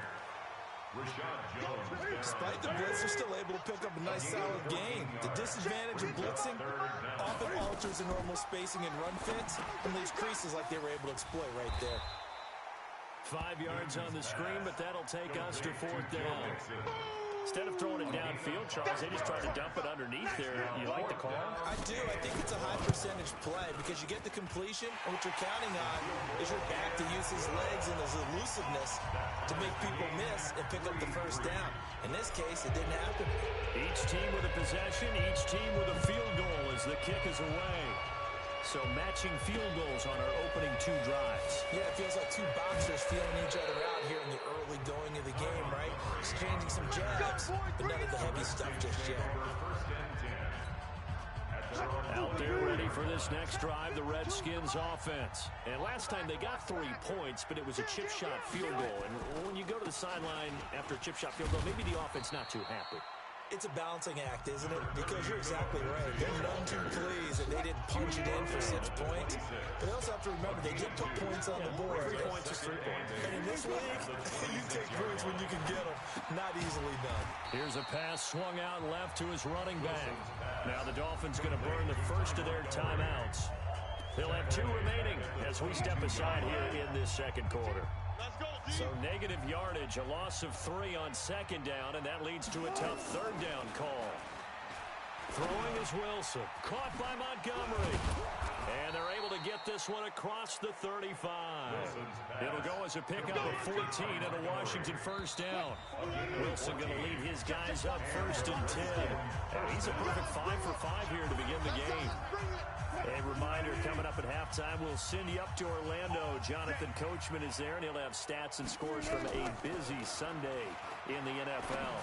Rashad Jones. Despite the blitz, they're still able to pick up a nice solid gain. The disadvantage of blitzing often alters the normal spacing and run fits and leaves creases like they were able to exploit right there. 5 yards on the screen, but that'll take us to 4th down. Instead of throwing it downfield, Charles, they just tried to dump it underneath there. You like the call? I do. I think it's a high percentage play because you get the completion, and what you're counting on is your back to use his legs and his elusiveness to make people miss and pick up the first down. In this case, it didn't happen. Each team with a possession, each team with a field goal as the kick is away. So matching field goals on our opening 2 drives. Yeah, it feels like 2 boxers feeling each other out here in the early going of the game, right? Exchanging some jabs, but none of the heavy stuff just yet. Out there ready for this next drive, the Redskins offense. And last time they got 3 points, but it was a chip shot field goal. And when you go to the sideline after a chip shot field goal, maybe the offense not too happy. It's a balancing act, isn't it? Because you're exactly right. They're none too pleased that they didn't punch it in for 6 points. But they also have to remember they did put points on the board. 3 points is 3 points. And in this league, you take points when you can get them. Not easily done. Here's a pass swung out left to his running back. Now the Dolphins going to burn the first of their timeouts. They'll have 2 remaining as we step aside here in this second quarter. So negative yardage, a loss of 3 on second down, and that leads to a tough third down call. Throwing is Wilson, caught by Montgomery. And they're able to get this one across the 35. It'll go as a pickup of 14 and a Washington first down. Wilson going to lead his guys up first and 10. And he's a perfect 5 for 5 here to begin the game. A reminder, coming up at halftime, we'll send you up to Orlando. Jonathan Coachman is there, and he'll have stats and scores from a busy Sunday in the NFL.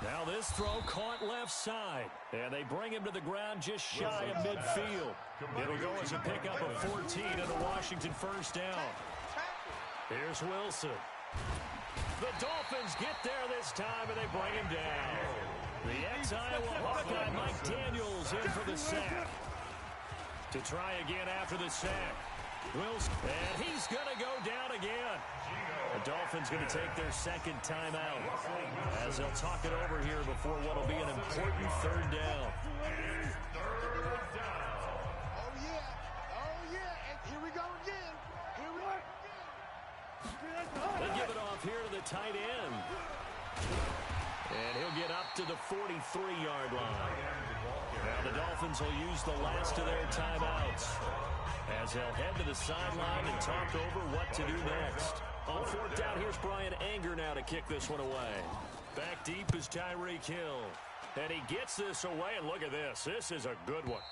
Now this throw caught left side, and they bring him to the ground just shy of midfield. It'll go as a pickup of 14 and a Washington first down. Here's Wilson. The Dolphins get there this time, and they bring him down. The ex-Iowa Hawkeye Mike Daniels in for the sack. To try again after the sack. Wilson, and he's going to go down again. The Dolphins going to take their second timeout as they'll talk it over here before what will be an important third down. Oh, yeah. And here we go again. They give it off here to the tight end. And he'll get up to the 43-yard line. Now the Dolphins will use the last of their timeouts as they'll head to the sideline and talk over what to do next. On fourth down, here's Brian Anger now to kick this one away. Back deep is Tyreek Hill. And he gets this away, and look at this. This is a good one.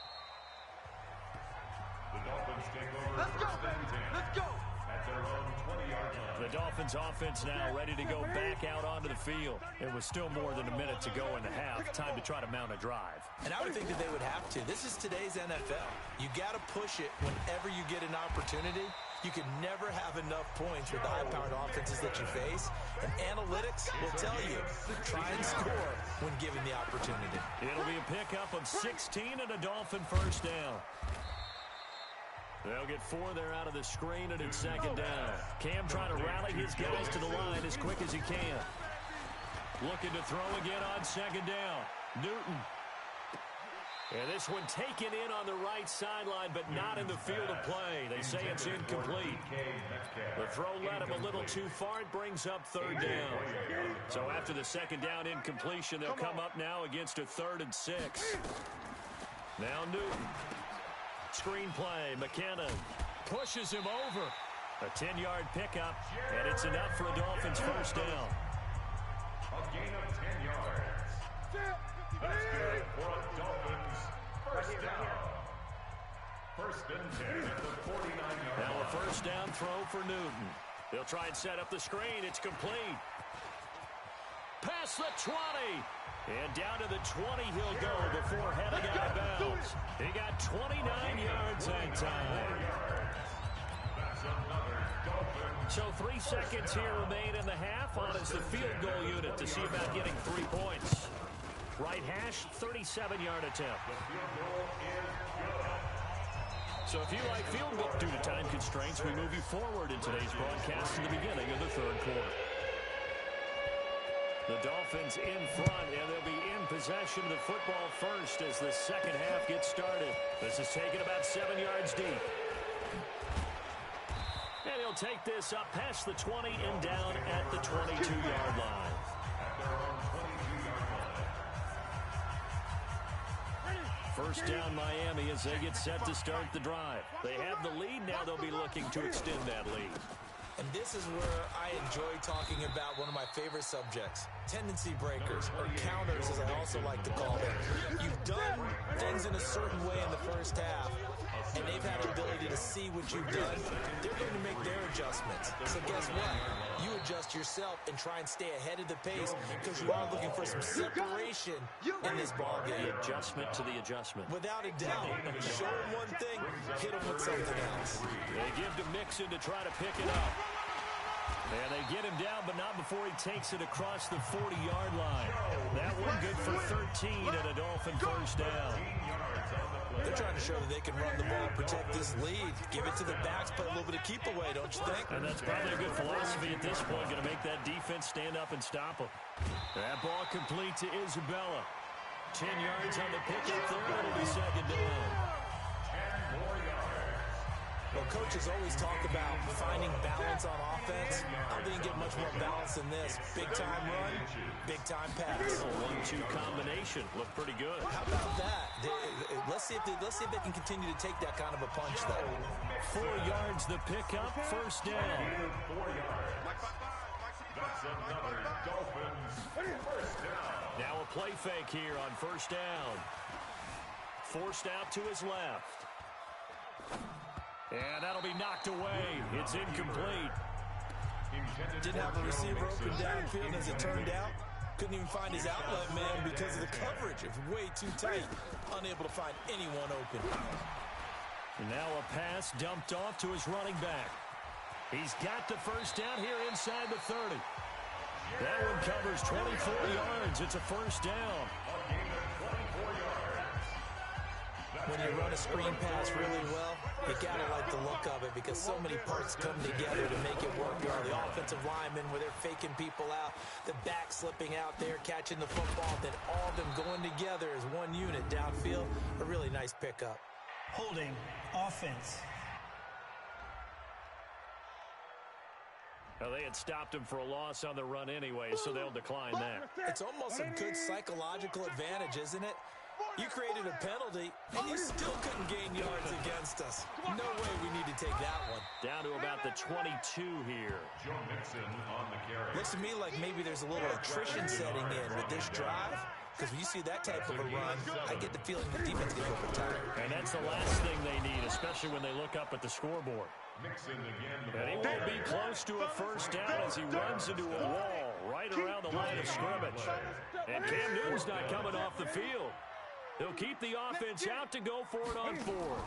The Dolphins take over. Let's go, baby. Let's go. At their own 20-yard line. The Dolphins offense now ready to go back out onto the field. It was still more than a minute to go in the half. Time to try to mount a drive. And I would think that they would have to. This is today's NFL. You got to push it whenever you get an opportunity. You can never have enough points with the high-powered offenses that you face. And analytics will tell you, try and score when given the opportunity. It'll be a pickup of 16 and a Dolphin first down. They'll get 4 there out of the screen, and it's second down. Cam trying to rally his guys to the line as quick as he can. Looking to throw again on second down. Newton. And this one taken in on the right sideline, but not in the field of play. They say it's incomplete. The throw led him a little too far. It brings up third down. So after the second down incompletion, they'll come up now against a 3rd and 6. Now Newton. Screen play. McKinnon pushes him over. A 10-yard pickup, and it's enough for a Dolphins first down. A gain of 10 yards. That's good for a Dolphins first down. First and 10 at the 49-yard line. Now a first down throw for Newton. They'll try and set up the screen. It's complete. Past the 20. And down to the 20 he'll go before heading out of bounds. He got 29 yards that time. So 3 seconds here remain in the half. On is the field goal unit to see about getting 3 points. Right hash, 37-yard attempt. So if you like field goal due to time constraints, we move you forward in today's broadcast to the beginning of the third quarter. The Dolphins in front, and they'll be in possession of the football first as the second half gets started. This is taken about 7 yards deep. And he'll take this up past the 20 and down at the 22-yard line. First down Miami as they get set to start the drive. They have the lead. Now they'll be looking to extend that lead. And this is where I enjoy talking about one of my favorite subjects, tendency breakers, or counters as I also like to call them. You've done things in a certain way in the first half, and they've had the ability to see what you've done. They're going to make their adjustments. So guess what? You adjust yourself and try and stay ahead of the pace because you are looking for some separation in this ball game. The adjustment to the adjustment. Without a doubt. Show them one thing, hit them with something else. They give to Mixon to try to pick it up. And they get him down, but not before he takes it across the 40-yard line. That one good for 13 and a Dolphin first down. They're trying to show that they can run the ball, protect this lead, give it to the backs, play a little bit of keep away, don't you think? And that's probably a good philosophy at this point, going to make that defense stand up and stop them. That ball complete to Isabella. 10 yards on the pickup there. It'll be second down. 10 more yards. Well, coaches always talk about finding balance on offense. I don't think you get much more balance than this. Big-time run, big-time pass. A 1-2 combination. Looked pretty good. How about that? Let's see if they can continue to take that kind of a punch, though. 4 yards the pickup, first down. 4 yards. That's another Dolphins first down. Now a play fake here on first down. Forced out to his left. And that'll be knocked away. It's incomplete. Didn't have a receiver open downfield as it turned out. Couldn't even find his outlet man because of the coverage. It was way too tight. Unable to find anyone open. And now a pass dumped off to his running back. He's got the first down here inside the 30. That one covers 24 yards. It's a first down. When you run a screen pass really well, you gotta like the look of it because so many parts come together to make it work. You know, the offensive linemen where they're faking people out, the back slipping out there, catching the football, then all of them going together as one unit downfield. A really nice pickup. Holding offense. Well, they had stopped him for a loss on the run anyway, so they'll decline that. It's almost a good psychological advantage, isn't it? You created a penalty, and you still couldn't gain yards against us. No way we need to take that one. Down to about the 22 here. Joe Mixon on the carry. Looks to me like maybe there's a little attrition setting in with this drive. Because when you see that type of a run, I get the feeling the defense gets overtired. And that's the last thing they need, especially when they look up at the scoreboard. Mixon again. And he won't be close to a first down as he runs into a wall right around the line of scrimmage. And Cam Newton's not coming off the field. They'll keep the offense out to go for it on 4th.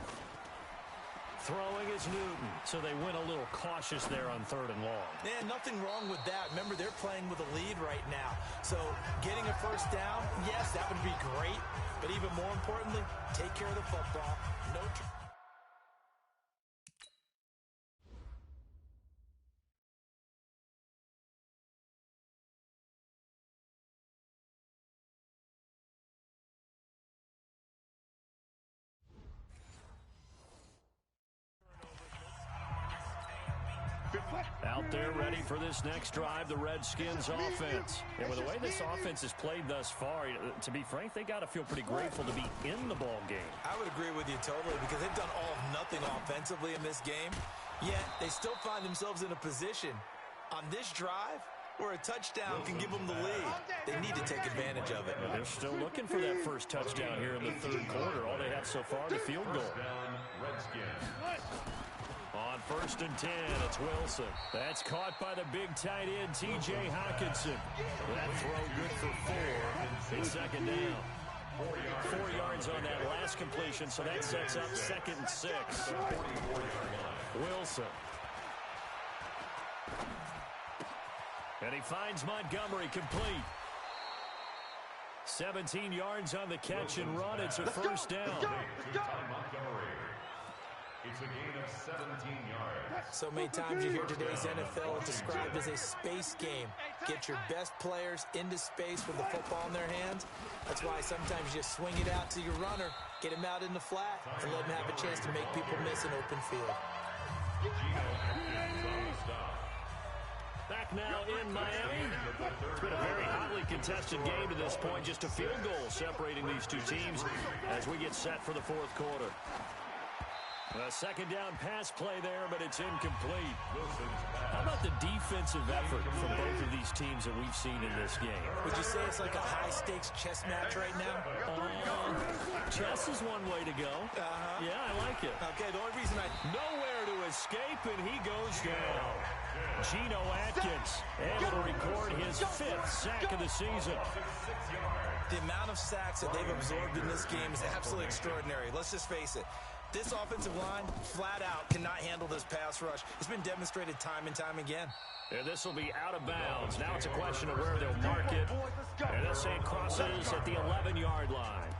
Throwing is Newton, so they went a little cautious there on 3rd and long. Man, nothing wrong with that. Remember, they're playing with a lead right now. So getting a first down, yes, that would be great. But even more importantly, take care of the football. No Out there ready for this next drive, the Redskins offense. And with the way this offense has played thus far, to be frank, they got to feel pretty grateful to be in the ball game. I would agree with you totally because they've done all of nothing offensively in this game, yet they still find themselves in a position on this drive where a touchdown can give them the lead. They need to take advantage of it. And they're still looking for that first touchdown here in the 3rd quarter. All they have so far, the field goal. On 1st and 10, it's Wilson. That's caught by the big tight end, T.J. Hockenson. That throw good for 4. It's second down. 4 yards on that last completion, so that sets up 2nd and 6. Wilson. And he finds Montgomery complete. 17 yards on the catch and run. It's a first down. It's a gain of 17 yards. So many times you hear today's NFL described as a space game. Get your best players into space with the football in their hands. That's why sometimes you just swing it out to your runner, get him out in the flat, and let him have a chance to make people miss an open field. Back now in Miami. It's been a very hotly contested game to this point. Just a field goal separating these two teams as we get set for the fourth quarter. A second down pass play there, but it's incomplete. How about the defensive effort from both of these teams that we've seen in this game? Would you say it's like a high-stakes chess match right now? Chess is one way to go. Yeah, I like it. Okay, the only reason Nowhere to escape, and he goes down. Geno Atkins able to record his 5th sack of the season. The amount of sacks that they've absorbed in this game is absolutely extraordinary. Let's just face it. This offensive line, flat out, cannot handle this pass rush. It's been demonstrated time and time again. And this will be out of bounds. Now it's a question of where they'll mark it. And they'll say it crosses at the 11-yard line.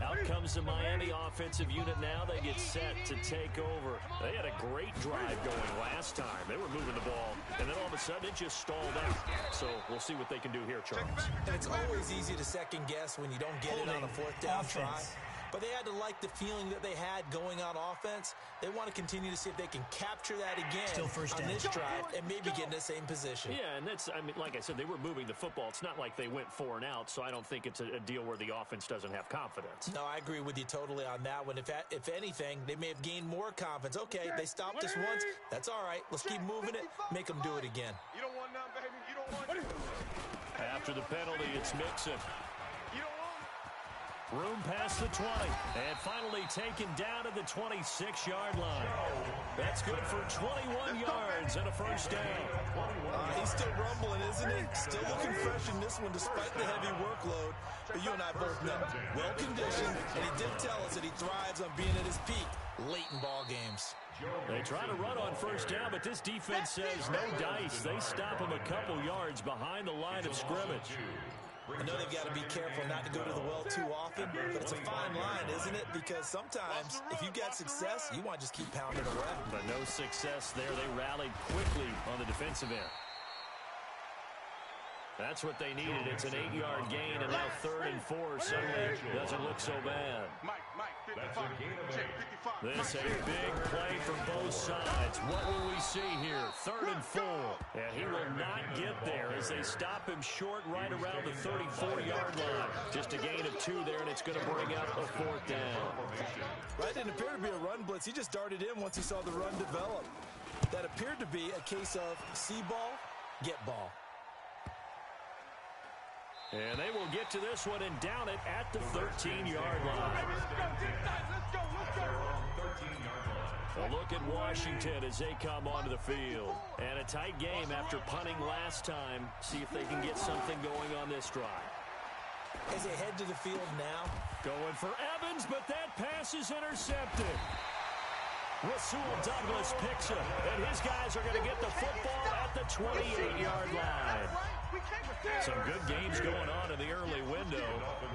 Out comes the Miami offensive unit now. They get set to take over. They had a great drive going last time. They were moving the ball, and then all of a sudden it just stalled out. So we'll see what they can do here, Charles. And it's always easy to second-guess when you don't get it on a fourth down try. But they had to like the feeling that they had going on offense. They want to continue to see if they can capture that again on this drive and maybe get in the same position. Yeah, and that's, I mean, like I said, they were moving the football. It's not like they went 4 and out, so I don't think it's a deal where the offense doesn't have confidence. No, I agree with you totally on that one. If anything, they may have gained more confidence. Okay, they stopped us once. That's all right. Let's keep moving it. Make them do it again. You don't want none, baby. You don't want none. After the penalty, it's Mixon. Room past the 20, and finally taken down to the 26-yard line. That's good for 21 yards and a first down. He's still rumbling, isn't he? Still looking fresh in this one despite the heavy workload. But you and I both know, well-conditioned, and he did tell us that he thrives on being at his peak late in ball games. They try to run on first down, but this defense says no dice. They stop him a couple yards behind the line of scrimmage. I know they've got to be careful not to go to the well too often, but it's a fine line, isn't it? Because sometimes, if you get success, you want to just keep pounding away. But no success there. They rallied quickly on the defensive end. That's what they needed. It's an 8-yard gain, and now 3rd and 4 suddenly doesn't look so bad. This a big play from both sides. What will we see here? 3rd and 4. And he will not get there as they stop him short right around the 34-yard line. Just a gain of 2 there, and it's going to bring up a 4th down. Right, didn't appear to be a run blitz. He just darted in once he saw the run develop. That appeared to be a case of see ball, get ball. And they will get to this one and down it at the 13-yard line. A look at Washington as they come onto the field. And a tight game after punting last time. See if they can get something going on this drive. As they head to the field now. Going for Evans, but that pass is intercepted. Rasul Douglas picks it, and his guys are going to get the football at the 28-yard line. Some good games going on in the early window.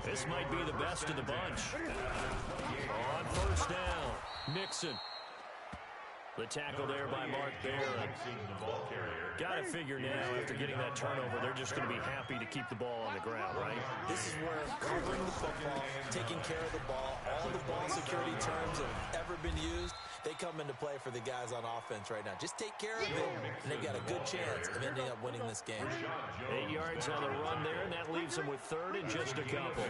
This might be the best of the bunch. On first down, Mixon. The tackle there by Mark Barron. Got to figure now, after getting that turnover, they're just going to be happy to keep the ball on the ground, right? This is where covering the football, taking care of the ball, all the ball security terms that have ever been used, they come into play for the guys on offense right now. Just take care of it, and they've got a good chance of ending up winning this game. 8 yards on the run there, and that leaves them with 3rd and just a couple.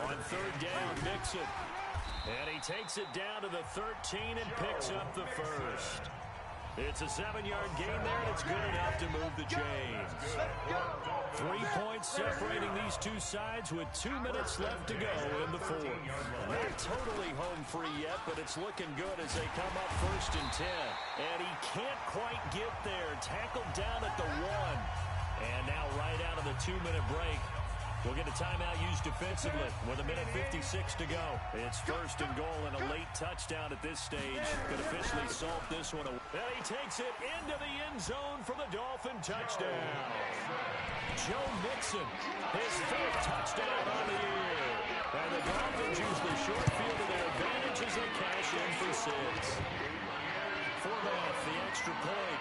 On 3rd down, Mixon. And he takes it down to the 13 and picks up the first. It's a 7-yard gain there, and it's good enough to move the chains. 3 points separating these two sides with 2 minutes left to go in the fourth. Not totally home free yet, but it's looking good as they come up 1st and 10. And he can't quite get there. Tackled down at the 1. And now right out of the 2-minute break, we'll get a timeout used defensively with 1:56 to go. It's 1st and goal and a late touchdown at this stage. Could officially salt this one away. And he takes it into the end zone for the Dolphin touchdown. Joe Mixon, his 4th touchdown on the year. And the Dolphins use the short field to their advantage as they cash in for 6. Formath, the extra point.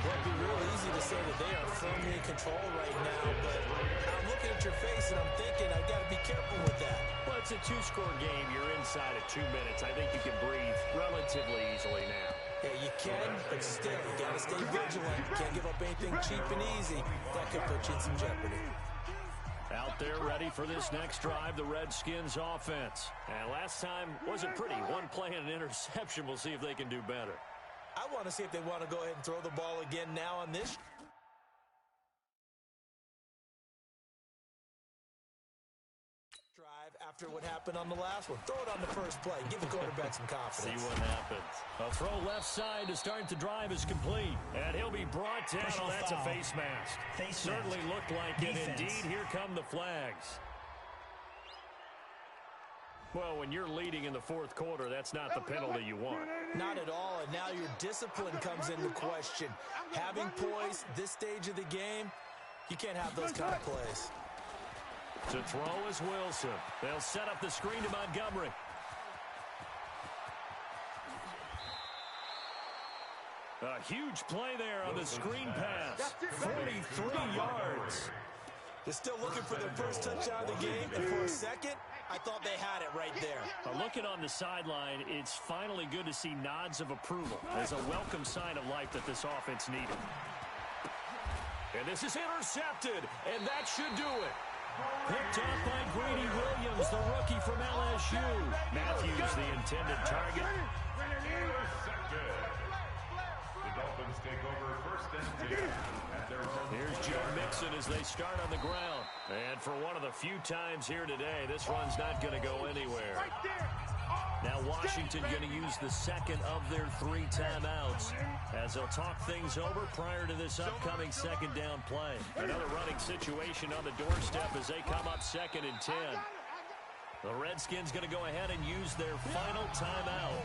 Well, it'd be real easy to say that they are firmly in control right now, but I'm looking at your face and I'm thinking I've got to be careful with that. Well, it's a 2-score game. You're inside of 2 minutes. I think you can breathe relatively easily now. Yeah, you can, but still, you got to stay vigilant. Can't give up anything cheap and easy. That could put you in some jeopardy. Out there ready for this next drive, the Redskins offense. And last time wasn't pretty. One play and an interception. We'll see if they can do better. I want to see if they want to go ahead and throw the ball again now on this drive after what happened on the last one. Throw it on the first play. Give the quarterback some confidence. See what happens. A throw left side to start the drive is complete. And he'll be brought down. Personal Oh, that's foul. a face mask. Certainly mask. looked like Defense. it. Indeed, here come the flags. Well, when you're leading in the fourth quarter, that's not the penalty you want. Not at all, and now your discipline comes into question. Having poise this stage of the game, you can't have those kind of plays. To throw is Wilson. They'll set up the screen to Montgomery. A huge play there on the screen pass. 43 yards. They're still looking for their first touchdown of the game, and for a second, I thought they had it right there. Looking on the sideline, it's finally good to see nods of approval as a welcome sign of life that this offense needed. And this is intercepted, and that should do it. Picked up by Greedy Williams, the rookie from LSU. Matthews, the intended target. The Dolphins take over first and 10 at their own. Here's Joe Mixon as they start on the ground. And for one of the few times here today, this run's not going to go anywhere. Now Washington going to use the second of their 3 timeouts as they'll talk things over prior to this upcoming second down play. Another running situation on the doorstep as they come up 2nd and 10. The Redskins going to go ahead and use their final timeout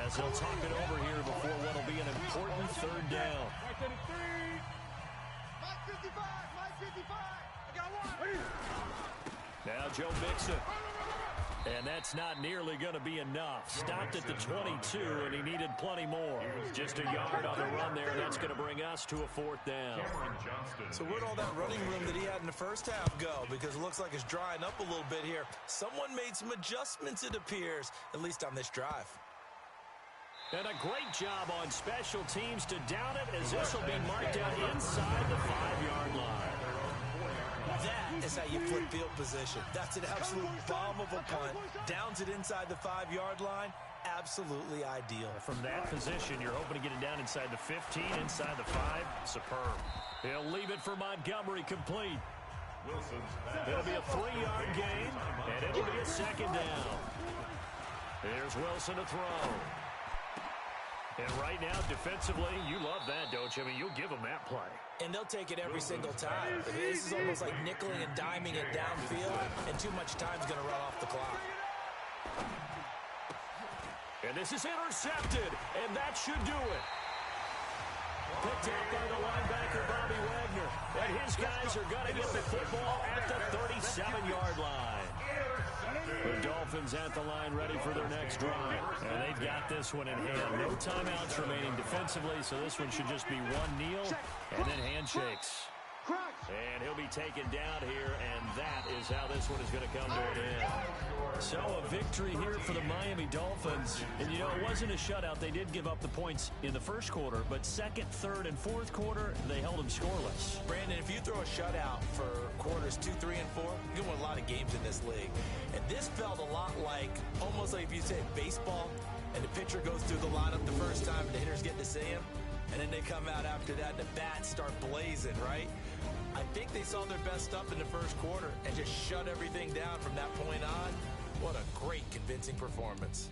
as they'll talk it over here before what will be an important 3rd down. Now Joe Mixon. And that's not nearly going to be enough. Stopped at the 22, and he needed plenty more. Just a yard on the run there, and that's going to bring us to a 4th down. So where'd all that running room that he had in the first half go? Because it looks like it's drying up a little bit here. Someone made some adjustments, it appears, at least on this drive. And a great job on special teams to down it as this will be marked out inside the 5-yard line. That is how you flip field position. That's an absolute bomb of a punt. Downs it inside the 5-yard line. Absolutely ideal. From that position, you're hoping to get it down inside the 15, inside the 5. Superb. He'll leave it for Montgomery complete. It'll be a 3-yard gain, and it'll be a 2nd down. Here's Wilson to throw. And right now, defensively, you love that, don't you? I mean, you'll give them that play. And they'll take it every single time. This is almost like nickeling and diming it downfield, and too much time's going to run off the clock. And this is intercepted, and that should do it. Picked up by the linebacker, Bobby Wagner. And his guys are going to get the football at the 37-yard line. The Dolphins at the line ready for their next drive. And they've got this one in hand. No timeouts remaining defensively, so this one should just be one kneel and then handshakes. And he'll be taken down here, and that is how this one is going to come to an end. So a victory here for the Miami Dolphins. And, you know, it wasn't a shutout. They did give up the points in the first quarter, but 2nd, 3rd, and 4th quarter, they held them scoreless. Brandon, if you throw a shutout for quarters 2, 3, and 4, you can win a lot of games in this league. And this felt a lot like, almost like if you say baseball, and the pitcher goes through the lineup the first time, and the hitters get to see him, and then they come out after that, and the bats start blazing, right? I think they saw their best stuff in the first quarter and just shut everything down from that point on. What a great, convincing performance.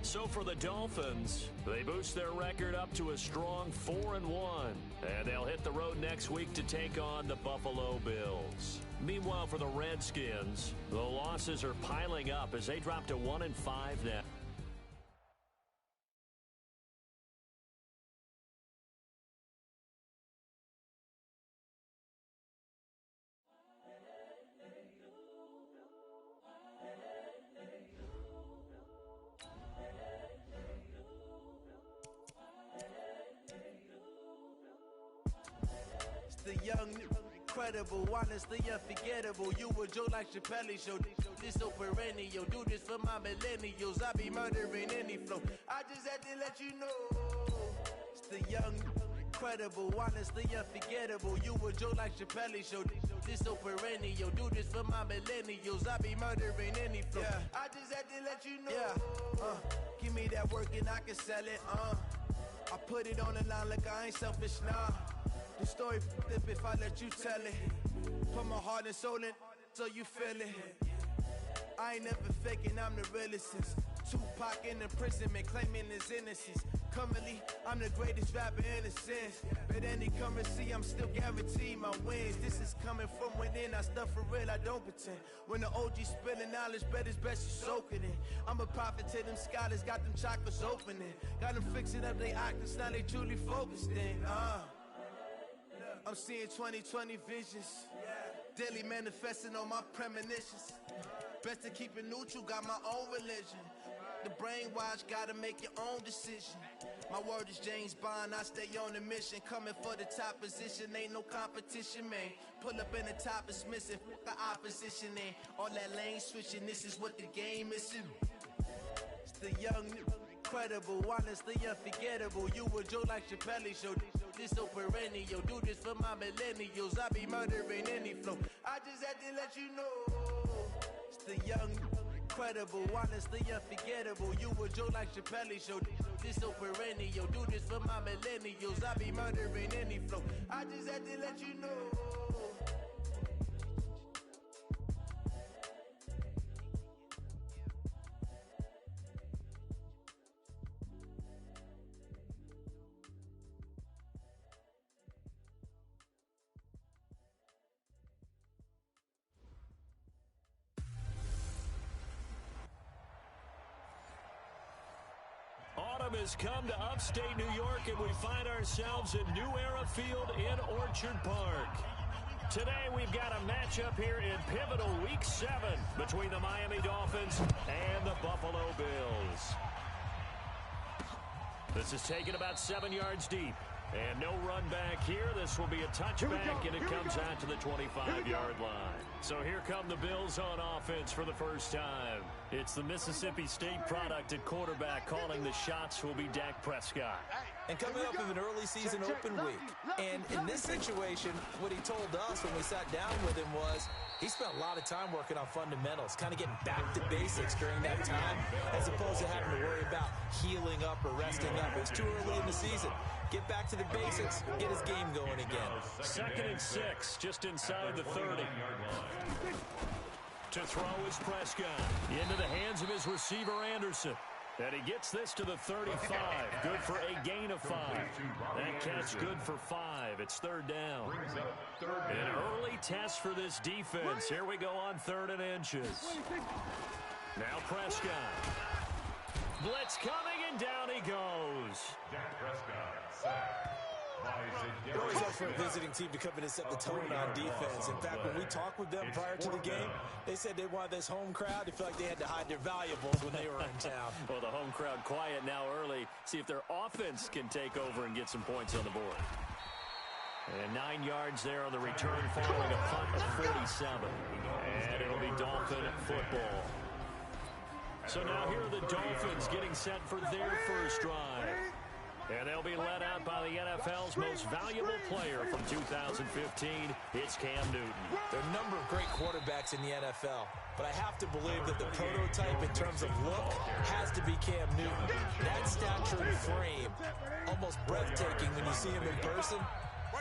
So for the Dolphins, they boost their record up to a strong 4-1. And they'll hit the road next week to take on the Buffalo Bills. Meanwhile, for the Redskins, the losses are piling up as they drop to 1-5 now. The young Incredible, honestly unforgettable. You a joke like Chappelle Show. This so perennial. Do this for my millennials. I be murdering any flow. I just had to let you know. It's the young, incredible, honestly unforgettable. You a joke like Chappelle Show. This so perennial. Do this for my millennials. I be murdering any flow. Yeah. I just had to let you know. Yeah. Give me that work and I can sell it. I put it on the line like I ain't selfish, nah. The story flip if I let you tell it. Put my heart and soul in so you feel it. I ain't never faking, I'm the realest since Tupac in imprisonment, claiming his innocence. Currently, I'm the greatest rapper in a sense. But any currency, I'm still guaranteed my wins. This is coming from within, I stuff for real, I don't pretend. When the OG spilling knowledge, bet it's best you soak it in. I'm a prophet to them scholars, got them chakras opening. Got them fixing up they octaves, now they truly focused in. I'm seeing 2020 visions. Daily manifesting on my premonitions. Best to keep it neutral, got my own religion. The brainwash, gotta make your own decision. My word is James Bond, I stay on the mission. Coming for the top position, ain't no competition, man. Pull up in the top is missing, the opposition ain't. All that lane switching, this is what the game is. It's the young, incredible, honestly unforgettable. You a joke like Chappelle Show. This so perennial. Do this for my millennials. I be murdering any flow. I just had to let you know. It's the young, incredible, honestly unforgettable. You a joke like Chappelle Show. This so perennial. Do this for my millennials. I be murdering any flow. I just had to let you know. Autumn has come to upstate New York, and we find ourselves at New Era Field in Orchard Park. Today, we've got a matchup here in pivotal Week 7 between the Miami Dolphins and the Buffalo Bills. This is taken about 7 yards deep. And no run back here. This will be a touchback, and it comes out to the 25-yard line. So here come the Bills on offense for the first time. It's the Mississippi State product at quarterback. Calling the shots will be Dak Prescott. And coming up with an early season open week. And in this situation, what he told us when we sat down with him was he spent a lot of time working on fundamentals, kind of getting back to basics during that time, as opposed to having to worry about healing up or resting up. It's too early in the season. Get back to the basics, get his game going again. 2nd and 6, just inside the 30. To throw is Prescott. Into the hands of his receiver, Anderson. And he gets this to the 35. Good for a gain of 5. That catch good for 5. It's 3rd down. An early test for this defense. Here we go on 3rd and inches. Now Prescott. Blitz coming, and down he goes. Dak Prescott, sacked by Xavier. They're always up for a visiting team to come in and set the tone on defense. In fact, when we talked with them prior to the game, they said they wanted this home crowd to feel like they had to hide their valuables when they were in town. Well, the home crowd quiet now early. See if their offense can take over and get some points on the board. And 9 yards there on the return following a punt of 47. And it'll be Dolphin football. So now here are the Dolphins getting set for their first drive. And they'll be led out by the NFL's most valuable player from 2015. It's Cam Newton. There are a number of great quarterbacks in the NFL, but I have to believe that the prototype in terms of look has to be Cam Newton. That stature and frame, almost breathtaking when you see him in person.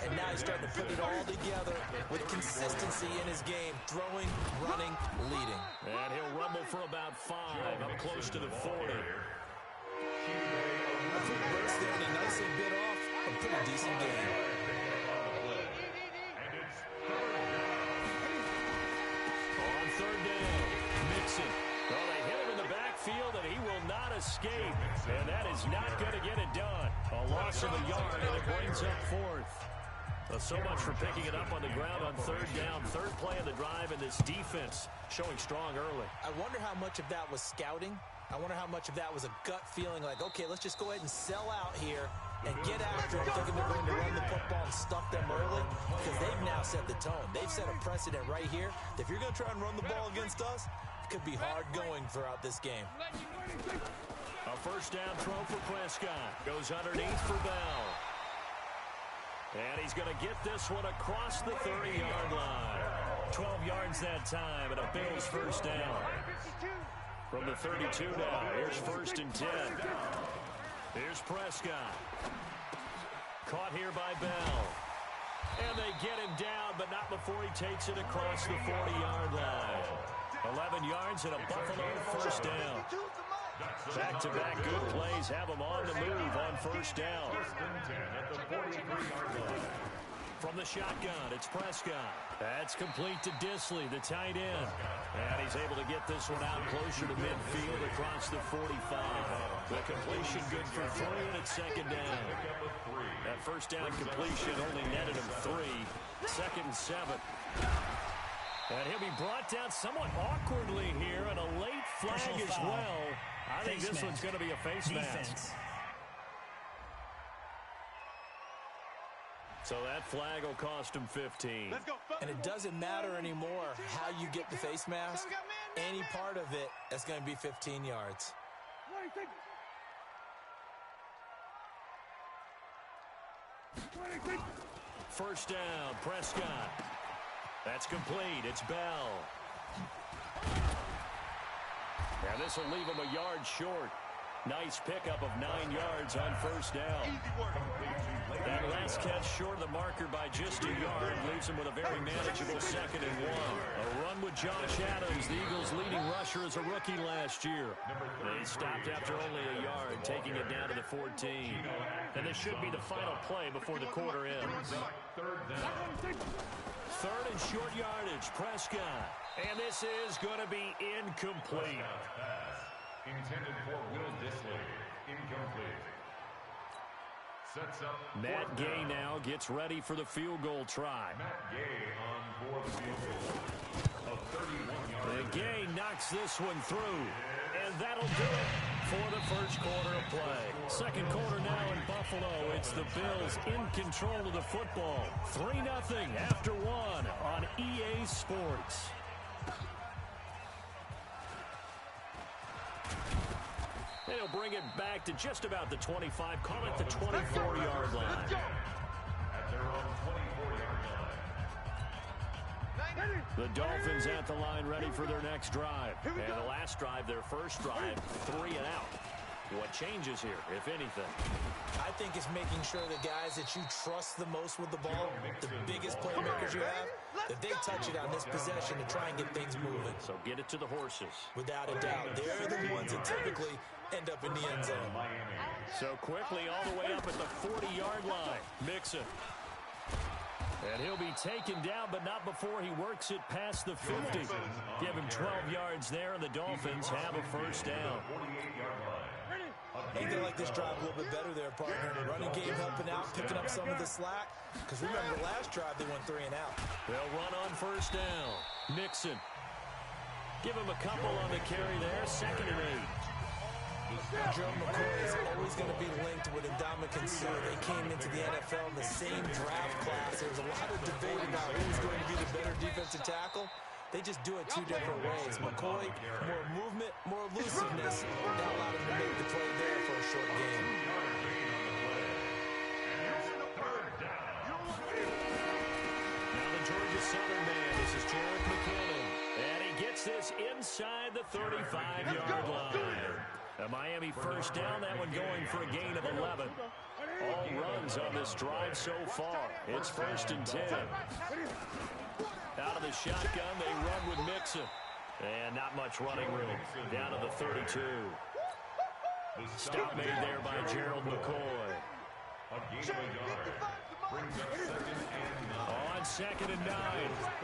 And now he's starting to put it all together with consistency in his game, throwing, running, leading. And he'll rumble for about 5, up close to the 40. A quick burst there and a nicely bit off. A pretty decent game. On 3rd down, Mixon. Well, they hit him in the backfield, and he will not escape. And that is not going to get it done. A loss of a yard, and it brings up 4th. So much for picking it up on the ground on 3rd down. 3rd play of the drive, and this defense showing strong early. I wonder how much of that was scouting I wonder how much of that was a gut feeling like, okay, let's just go ahead and sell out here and get after them, thinking they're going to run the football and stuff them early, because they've now set the tone. They've set a precedent right here. If you're going to try and run the ball against us, it could be hard going throughout this game. A first down throw for Prescott. Goes underneath for Bell. And he's going to get this one across the 30-yard line. 12 yards that time, and a Bills first down. From the 32 now, here's 1st and 10. Here's Prescott. Caught here by Bell. And they get him down, but not before he takes it across the 40-yard line. 11 yards and a Buffalo first down. Back-to-back good plays have them on the move on first down. From the shotgun, it's Prescott. That's complete to Disley, the tight end. And he's able to get this one out closer to midfield across the 45. The completion good for 3, and it's 2nd down. That first down completion only netted him 3. 2nd and 7. And he'll be brought down somewhat awkwardly here, and a late flag as well. I think this one's going to be a face mask. So that flag will cost him 15. And it doesn't matter anymore how you get the face mask. Any part of it, that's going to be 15 yards. First down, Prescott. That's complete. It's Bell. And this will leave him a yard short. Nice pickup of 9 yards on first down. That last catch short of the marker by just a yard leaves him with a very manageable 2nd and 1. A run with Josh Adams, the Eagles' leading rusher as a rookie last year. They stopped after only a yard, taking it down to the 14. And this should be the final play before the quarter ends. 3rd and short yardage, Prescott. And this is going to be incomplete. Intended for Will Disley. Incomplete. Sets up Matt Gay now gets ready for the field goal try. Matt Gay on for the field goal. A 31-yard. Gay knocks this one through. And that'll do it for the first quarter of play. Second quarter now in Buffalo. It's the Bills in control of the football. 3-0 after 1 on EA Sports. They'll bring it back to just about the 25. Call it the 24-yard line. At their own 24-yard line. The Dolphins at the line ready for their next drive. And the last drive, their first drive, 3 and out. What changes here, if anything? I think it's making sure the guys that you trust the most with the ball, the biggest playmakers you have, that they touch it on this possession to try and get things moving. So get it to the horses. Without a doubt. They're the ones that typically end up in the end zone. So quickly all the way up at the 40-yard line. Mixon. And he'll be taken down, but not before he works it past the 50. Give him 12 yards there, and the Dolphins have a first down. I think they like this drive a little bit better there, partner. The running game helping out, picking up some of the slack. Because remember, last drive they went 3 and out. They'll run on first down. Mixon. Give him a couple on the carry there. 2nd and 8. Gerald McCoy is always going to be linked with Ndamukong Suh. They came into the NFL in the same draft class. There was a lot of debate about who's going to be the better defensive tackle. They just do it 2 different ways. McCoy, more movement, more elusiveness. That allowed him to make the play there for a short game. Now the Georgia Southern man. This is Jerick McKinnon. And he gets this inside the 35-yard line. A Miami first down, that one going for a gain of 11. All runs on this drive so far. It's 1st and 10. Out of the shotgun, they run with Mixon. And not much running room. Down to the 32. Stop made there by Gerald McCoy. On 2nd and 9.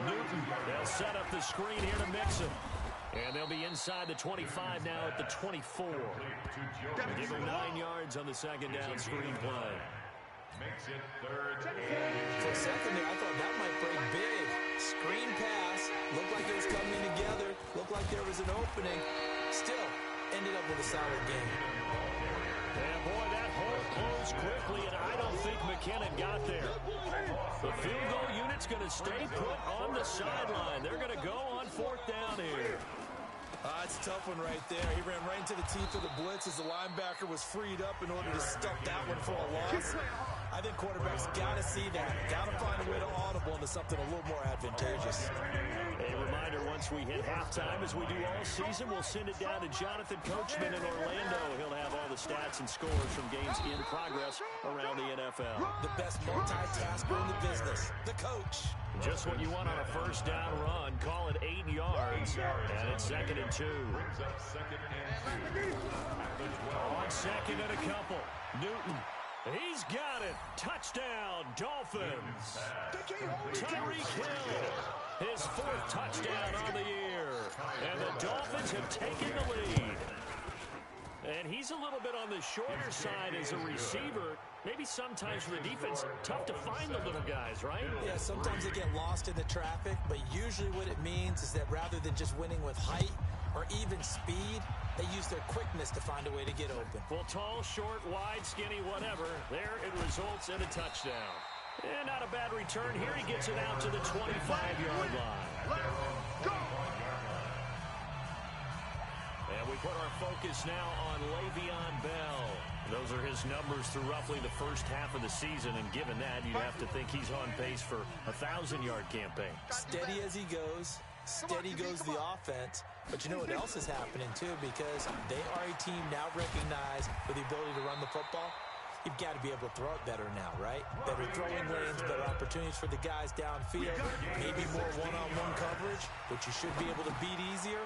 Newton, they'll set up the screen here to Mixon. And they'll be inside the 25 now at the 24. Give him 9 yards on the 2nd down screen play. Makes it 3rd. For a second there, I thought that might break big. Screen pass. Looked like it was coming together. Looked like there was an opening. Still, ended up with a solid game. And boy, that hole closed quickly, and I don't think McKinnon got there. The field goal unit's going to stay put on the sideline. They're going to go on 4th down here. It's a tough one right there. He ran right into the teeth of the blitz as the linebacker was freed up in order to stuff that one for a loss. I think quarterbacks got to see that. Got to find a way to audible into something a little more advantageous. A reminder, once we hit halftime, as we do all season, we'll send it down to Jonathan Coachman in Orlando. He'll have all the stats and scores from games in progress around the NFL. The best multitasker in the business, the coach. Just what you want on a 1st down run. Call it 8 yards, and it's 2nd and 2. On 2nd and a couple. Newton. He's got it. Touchdown, Dolphins. Tyreek Hill, his 4th touchdown on the year. And the Dolphins have taken the lead. And he's a little bit on the shorter side as a receiver. Maybe sometimes for the defense, tough to find the little guys, right? Yeah, sometimes they get lost in the traffic, but usually what it means is that rather than just winning with height or even speed, they use their quickness to find a way to get open. Well, tall, short, wide, skinny, whatever. There it results in a touchdown. And not a bad return here. He gets it out to the 25-yard line. Let's go! And we put our focus now on Le'Veon Bell. Those are his numbers through roughly the first half of the season, and given that, you'd have to think he's on pace for a 1,000-yard campaign. Steady as he goes. Steady goes the offense. But you know what else is happening, too, because they are a team now recognized for the ability to run the football. You've got to be able to throw it better now, right? Better throwing lanes, better opportunities for the guys downfield, maybe more one-on-one coverage, which you should be able to beat easier.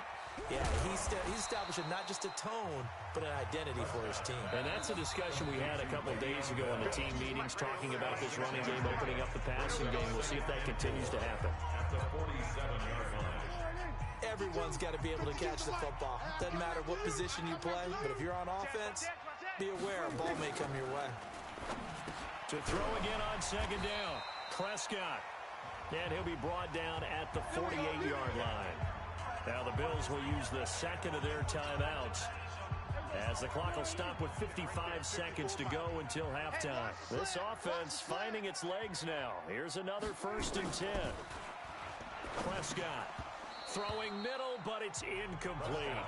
Yeah, he's establishing not just a tone, but an identity for his team. And that's a discussion we had a couple days ago in the team meetings, talking about this running game opening up the passing game. We'll see if that continues to happen. At the 47-yard line. Everyone's got to be able to catch the football. Doesn't matter what position you play, but if you're on offense, be aware a ball may come your way. To throw again on 2nd down, Prescott. And he'll be brought down at the 48-yard line. Now the Bills will use the 2nd of their timeouts, as the clock will stop with 55 seconds to go until halftime. This offense finding its legs now. Here's another 1st and 10. Prescott throwing middle, but it's incomplete.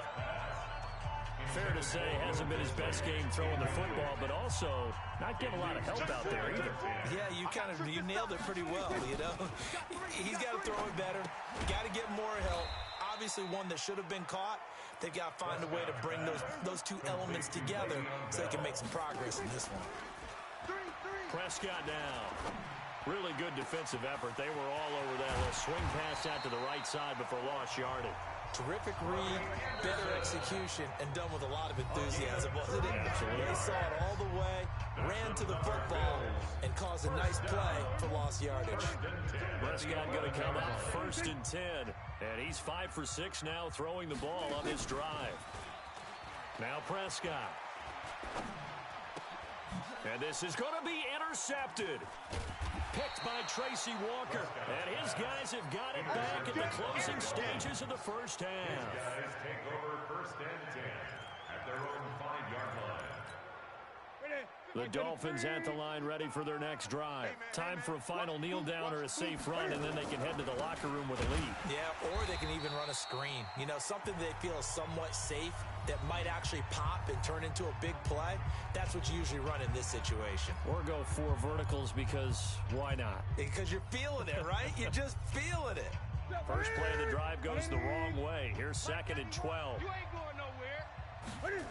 Fair to say, hasn't been his best game throwing the football, but also not getting a lot of help out there either. Yeah, you nailed it pretty well, you know. He's got to throw it better. Got to get more help. Obviously one that should have been caught. They've got to find a way to bring those two elements together so they can make some progress in this one. Prescott down. Really good defensive effort. They were all over that little swing pass out to the right side before lost yardage. Terrific read, better execution, and done with a lot of enthusiasm, wasn't it? They saw it all the way, ran to the football, and caused a nice play for lost yardage. Prescott going to come up 1st and 10, and he's 5 for 6 now throwing the ball on this drive. Now Prescott. And this is going to be intercepted. Picked by Tracy Walker. And his guys have got it back in the closing stages of the first half. Guys take over 1st and 10 at their own 5-yard line. The Dolphins at the line, ready for their next drive. Time for a final kneel down or a safe run, and then they can head to the locker room with a lead. Yeah, or they can even run a screen. You know, something they feel is somewhat safe that might actually pop and turn into a big play. That's what you usually run in this situation. Or go 4 verticals, because why not? Because you're feeling it, right? You're just feeling it. First play of the drive goes the wrong way. Here's 2nd and 12. You ain't going nowhere.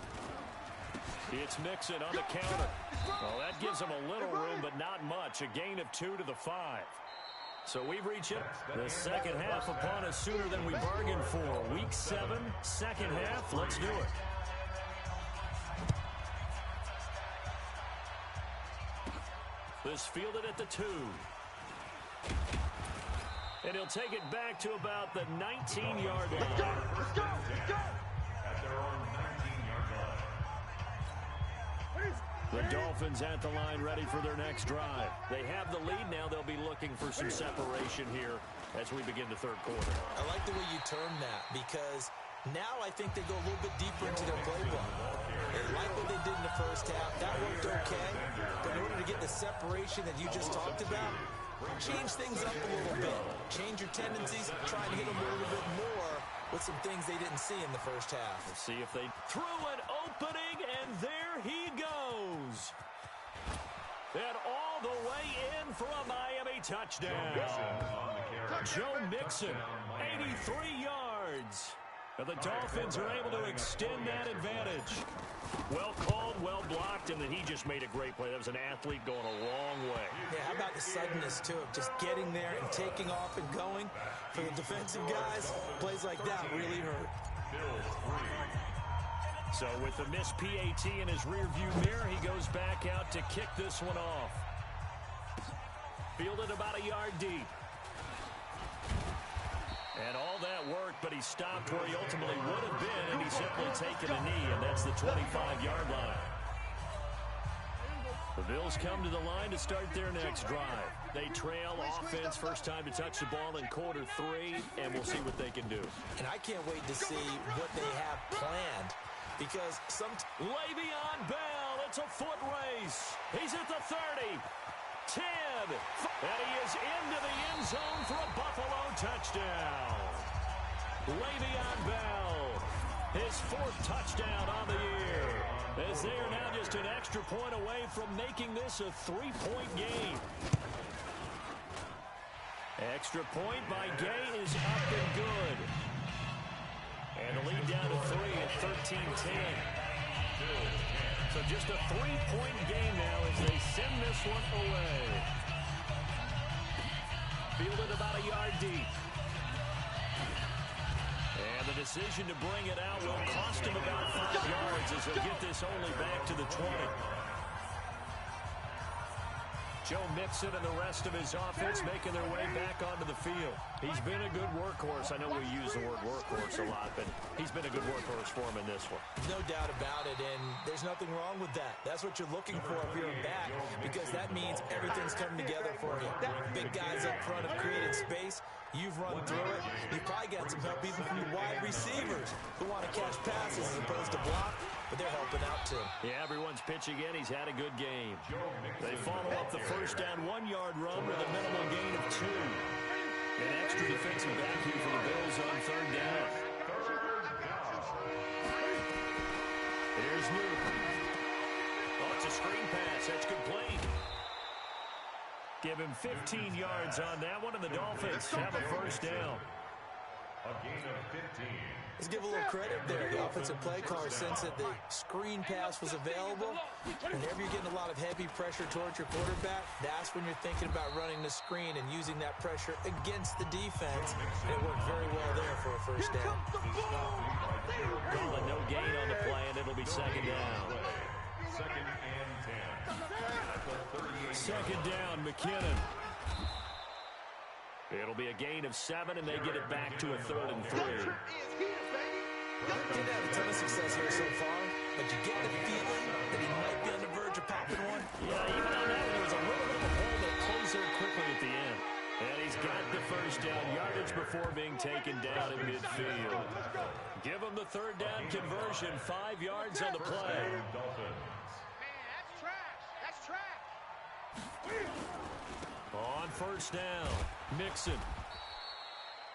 It's Mixon on the counter. Well, that gives him a little room, but not much. A gain of 2 to the 5. So we've reached the second half upon us sooner than we bargained for. Week 7, second half. Let's do it. This fielded at the 2. And he'll take it back to about the 19-yard line. Let's go! Let's go! Let's go! At their own 19-yard line. The Dolphins at the line, ready for their next drive. They have the lead now. They'll be looking for some separation here as we begin the third quarter. I like the way you term that, because Now I think they go a little bit deeper into their playbook. They like what they did in the first half. That worked okay. But in order to get the separation that you just talked about, change things up a little bit. Change your tendencies. Try and hit them a little bit more with some things they didn't see in the first half. Let's see if they threw an opening, and there he goes. And all the way in for a Miami touchdown. Joe Mixon, 83 yards. And the Dolphins are able to extend that advantage. Well called, well blocked, and then he just made a great play. That was an athlete going a long way. Yeah, how about the suddenness, too, of just getting there and taking off and going? For the defensive guys, plays like that really hurt. So with the missed PAT in his rearview mirror, he goes back out to kick this one off. Fielded about a yard deep. And all that worked, but he stopped where he ultimately would have been, and he's simply taken a knee, and that's the 25-yard line. The Bills come to the line to start their next drive. They trail offense, first time to touch the ball in quarter 3, and we'll see what they can do. And I can't wait to see what they have planned, because Le'Veon Bell, it's a foot race. He's at the 30. 10, and he is into the end zone for a Buffalo touchdown. Le'Veon Bell, his 4th touchdown on the year, as they are now just an extra point away from making this a 3-point game. Extra point by Gay is up and good. And the lead down to 3 at 13-10. So just a 3-point game now as they send this one away. Fielded about a yard deep. And the decision to bring it out will cost him about 5 yards as he'll get this only back to the 20. Joe Mixon and the rest of his offense making their way back onto the field. He's been a good workhorse. I know we use the word workhorse a lot, but he's been a good workhorse for him in this one. No doubt about it, and there's nothing wrong with that. That's what you're looking for if you're back, because that means everything's coming together for you. Big guys up front have created space. You've run through it. You've probably got some help even from the wide receivers who want to catch passes as opposed to block, but they're helping out too. Yeah, everyone's pitching in. He's had a good game. They follow up the first down 1-yard run with a minimal gain of 2. An extra defensive back here for the Bills on 3rd down. Here's Newton. Oh, it's a screen pass. That's complete. Give him 15 yards on that one, and the Dolphins have a first down. A gain of 15. Let's give a little credit there. The offensive play caller sense that the screen pass was available. Whenever you're getting a lot of heavy pressure towards your quarterback, that's when you're thinking about running the screen and using that pressure against the defense. And it worked very well there for a first down. Calling no gain on the play, and it'll be 2nd down. 2nd and 10. Second down, McKinnon. It'll be a gain of 7, and they get it back to a 3rd and 3. Didn't have a ton of success here so far, but you get the feeling that he might be on the verge of popping one. Yeah, even on that one, there was a little bit of a hole that closed there quickly at the end. And he's got the first down yardage before being taken down in midfield. Give him the 3rd down conversion, 5 yards on the play. On first down, Mixon.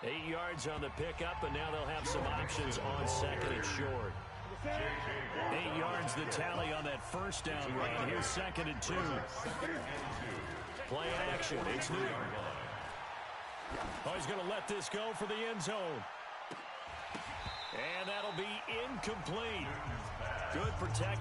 8 yards on the pickup, and now they'll have some options on 2nd and short. 8 yards the tally on that first down run. Here's 2nd and 2. Play action. It's Newton. Oh, he's going to let this go for the end zone. And that'll be incomplete. Good protect.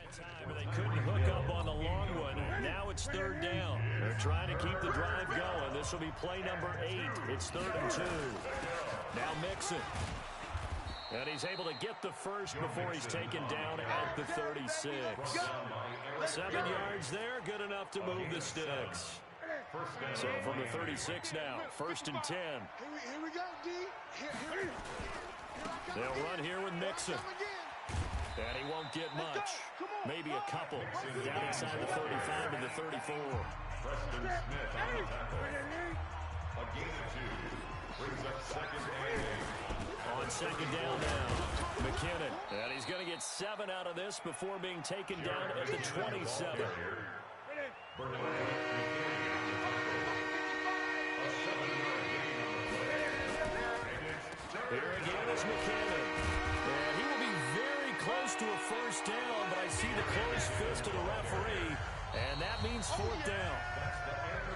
Time, and they couldn't hook up on the long one. Now it's 3rd down. They're trying to keep the drive going. This will be play number 8. It's 3rd and 2. Now Mixon. And he's able to get the first before he's taken down at the 36. 7 yards there, good enough to move the sticks. So from the 36 now, 1st and 10. Here we go, D. They'll run here with Mixon. And he won't get much. Maybe a couple. Down inside the 35 to the 34. Preston Smith on the tackle. A gain of 2. Brings up 2nd and 8. On 2nd down now, McKinnon. And he's going to get 7 out of this before being taken down at the 27. Here again is McKinnon. And he will be very close to a 1st down, but I see the closed fist of the referee, and that means 4th down.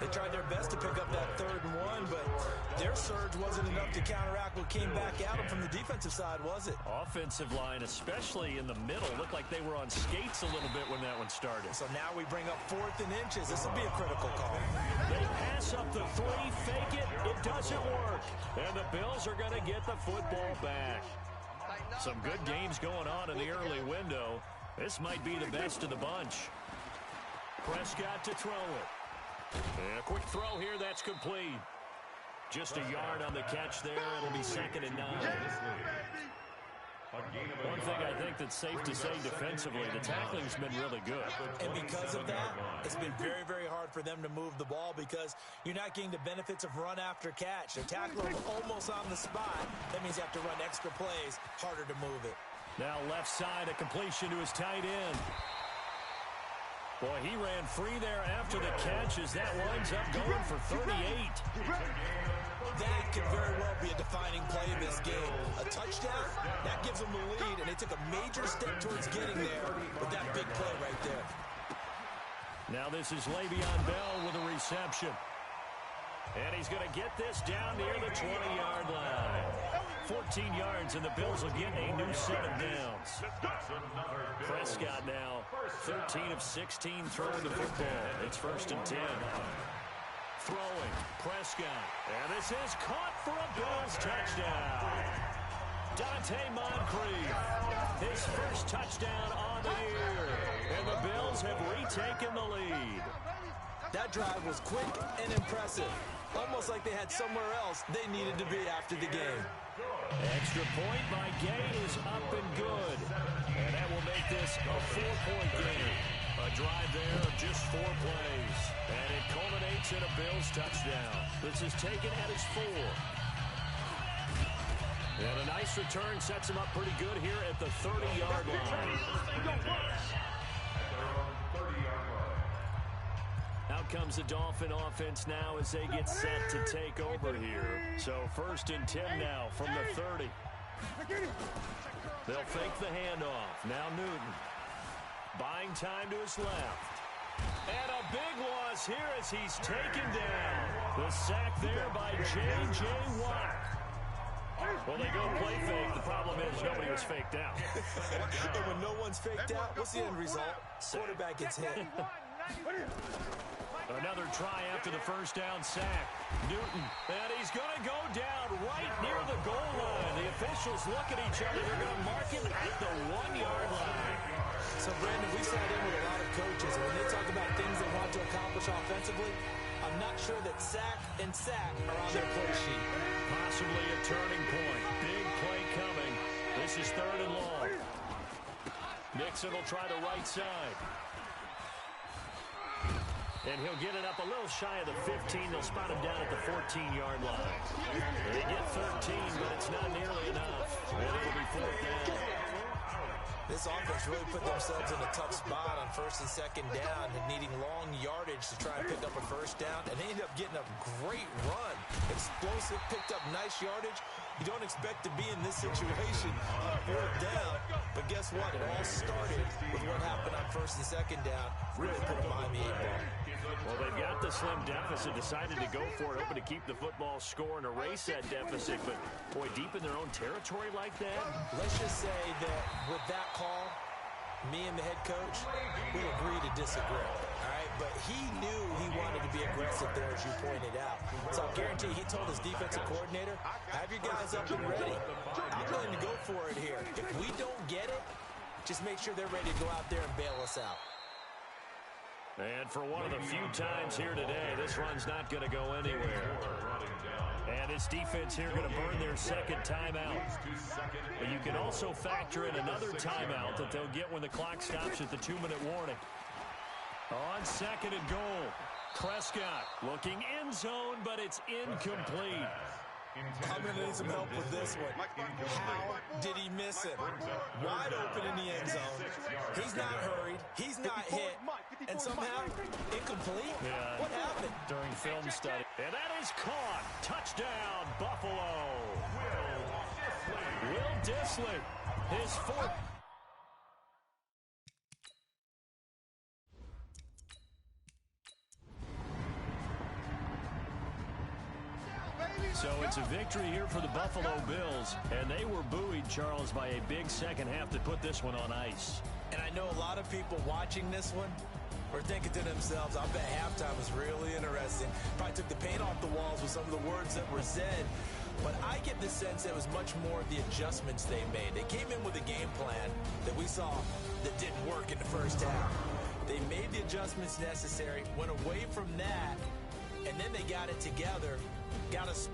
They tried their best to pick up that 3rd and 1, but their surge wasn't enough to counteract what came back at them from the defensive side, was it? Offensive line, especially in the middle, looked like they were on skates a little bit when that one started. So now we bring up 4th and inches. This will be a critical call. They pass up the 3, fake it, it doesn't work. And the Bills are going to get the football back. Some good games going on in the early window. This might be the best of the bunch. Prescott to throw it. And a quick throw here, that's complete. Just a yard on the catch there. It'll be 2nd and 9. One thing I think that's safe to say defensively, the tackling's been really good. And because of that, it's been very, very hard for them to move the ball because you're not getting the benefits of run after catch. They're tackling almost on the spot. That means you have to run extra plays, harder to move it. Now left side, a completion to his tight end. Boy, he ran free there after the catch as that winds up going for 38. That could very well be a defining play in this game. A touchdown, that gives them the lead, and they took a major step towards getting there with that big play right there. Now this is Le'Veon Bell with a reception. And he's going to get this down near the 20-yard line. 14 yards, and the Bills will get a new set of downs. Prescott now, 13 of 16 throwing the football. It's 1st and 10. Throwing, Prescott. And this is caught for a Bills touchdown. Dante Moncrief, his first touchdown on the year. And the Bills have retaken the lead. That drive was quick and impressive. Almost like they had somewhere else they needed to be after the game. Extra point by Gay is up and good. And that will make this a 4-point game. A drive there of just 4 plays. And it culminates in a Bills touchdown. This is taken at its 4. And a nice return sets him up pretty good here at the 30-yard line. Out comes the Dolphin offense now as they get set to take over here. So 1st and 10 now from the 30. They'll fake the handoff. Now Newton. Buying time to his left. And a big loss here as he's taken down. The sack there by J.J. Watt. Well, they go play fake. The problem is nobody was faked out. And when no one's faked out, what's the end result? Quarterback gets hit. Another try after the 1st down sack. Newton, and he's going to go down right near the goal line. The officials look at each other. They're going to mark him at the 1-yard line. So, Brandon, we sat in with a lot of coaches, and when they talk about things they want to accomplish offensively, I'm not sure that sack and sack are on their play sheet. Possibly a turning point. Big play coming. This is 3rd and long. Nixon will try the right side. And he'll get it up a little shy of the 15. They'll spot him down at the 14-yard line. They get 13, but it's not nearly enough. And it'll be 4th down. This offense really put themselves in a tough spot on 1st and 2nd down and needing long yardage to try and pick up a 1st down. And they ended up getting a great run. Explosive, picked up nice yardage. You don't expect to be in this situation on 4th down. But guess what? It all started with what happened on 1st and 2nd down. Really put them behind the 8 ball. Well, they've got the slim deficit, decided to go for it, hoping to keep the football score and erase that deficit. But, boy, deep in their own territory like that? Let's just say that with that call, me and the head coach, we agree to disagree, all right? but he knew he wanted to be aggressive there, as you pointed out. So I guarantee he told his defensive coordinator, have your guys up and ready. I'm willing to go for it here. If we don't get it, just make sure they're ready to go out there and bail us out. And for one of the few times here today, this run's not going to go anywhere. And this defense here going to burn their second timeout. But you can also factor in another timeout that they'll get when the clock stops at the 2-minute warning. On second and goal, Prescott looking end zone, but it's incomplete. I'm going to need some help with this one. How did he miss it? Wide open in the end zone. He's not hurried. He's not hit. And somehow, incomplete? Yeah. What happened? During film study. And that is caught. Touchdown, Buffalo. Will Dissly, his fourth. So it's a victory here for the Buffalo Bills, and they were buoyed, Charles, by a big second half that put this one on ice. And I know a lot of people watching this one are thinking to themselves, I bet halftime was really interesting. Probably took the paint off the walls with some of the words that were said. But I get the sense it was much more of the adjustments they made. They came in with a game plan that we saw that didn't work in the first half. They made the adjustments necessary, went away from that, and then they got it together, got us.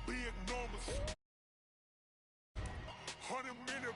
Big numbers. 100 minute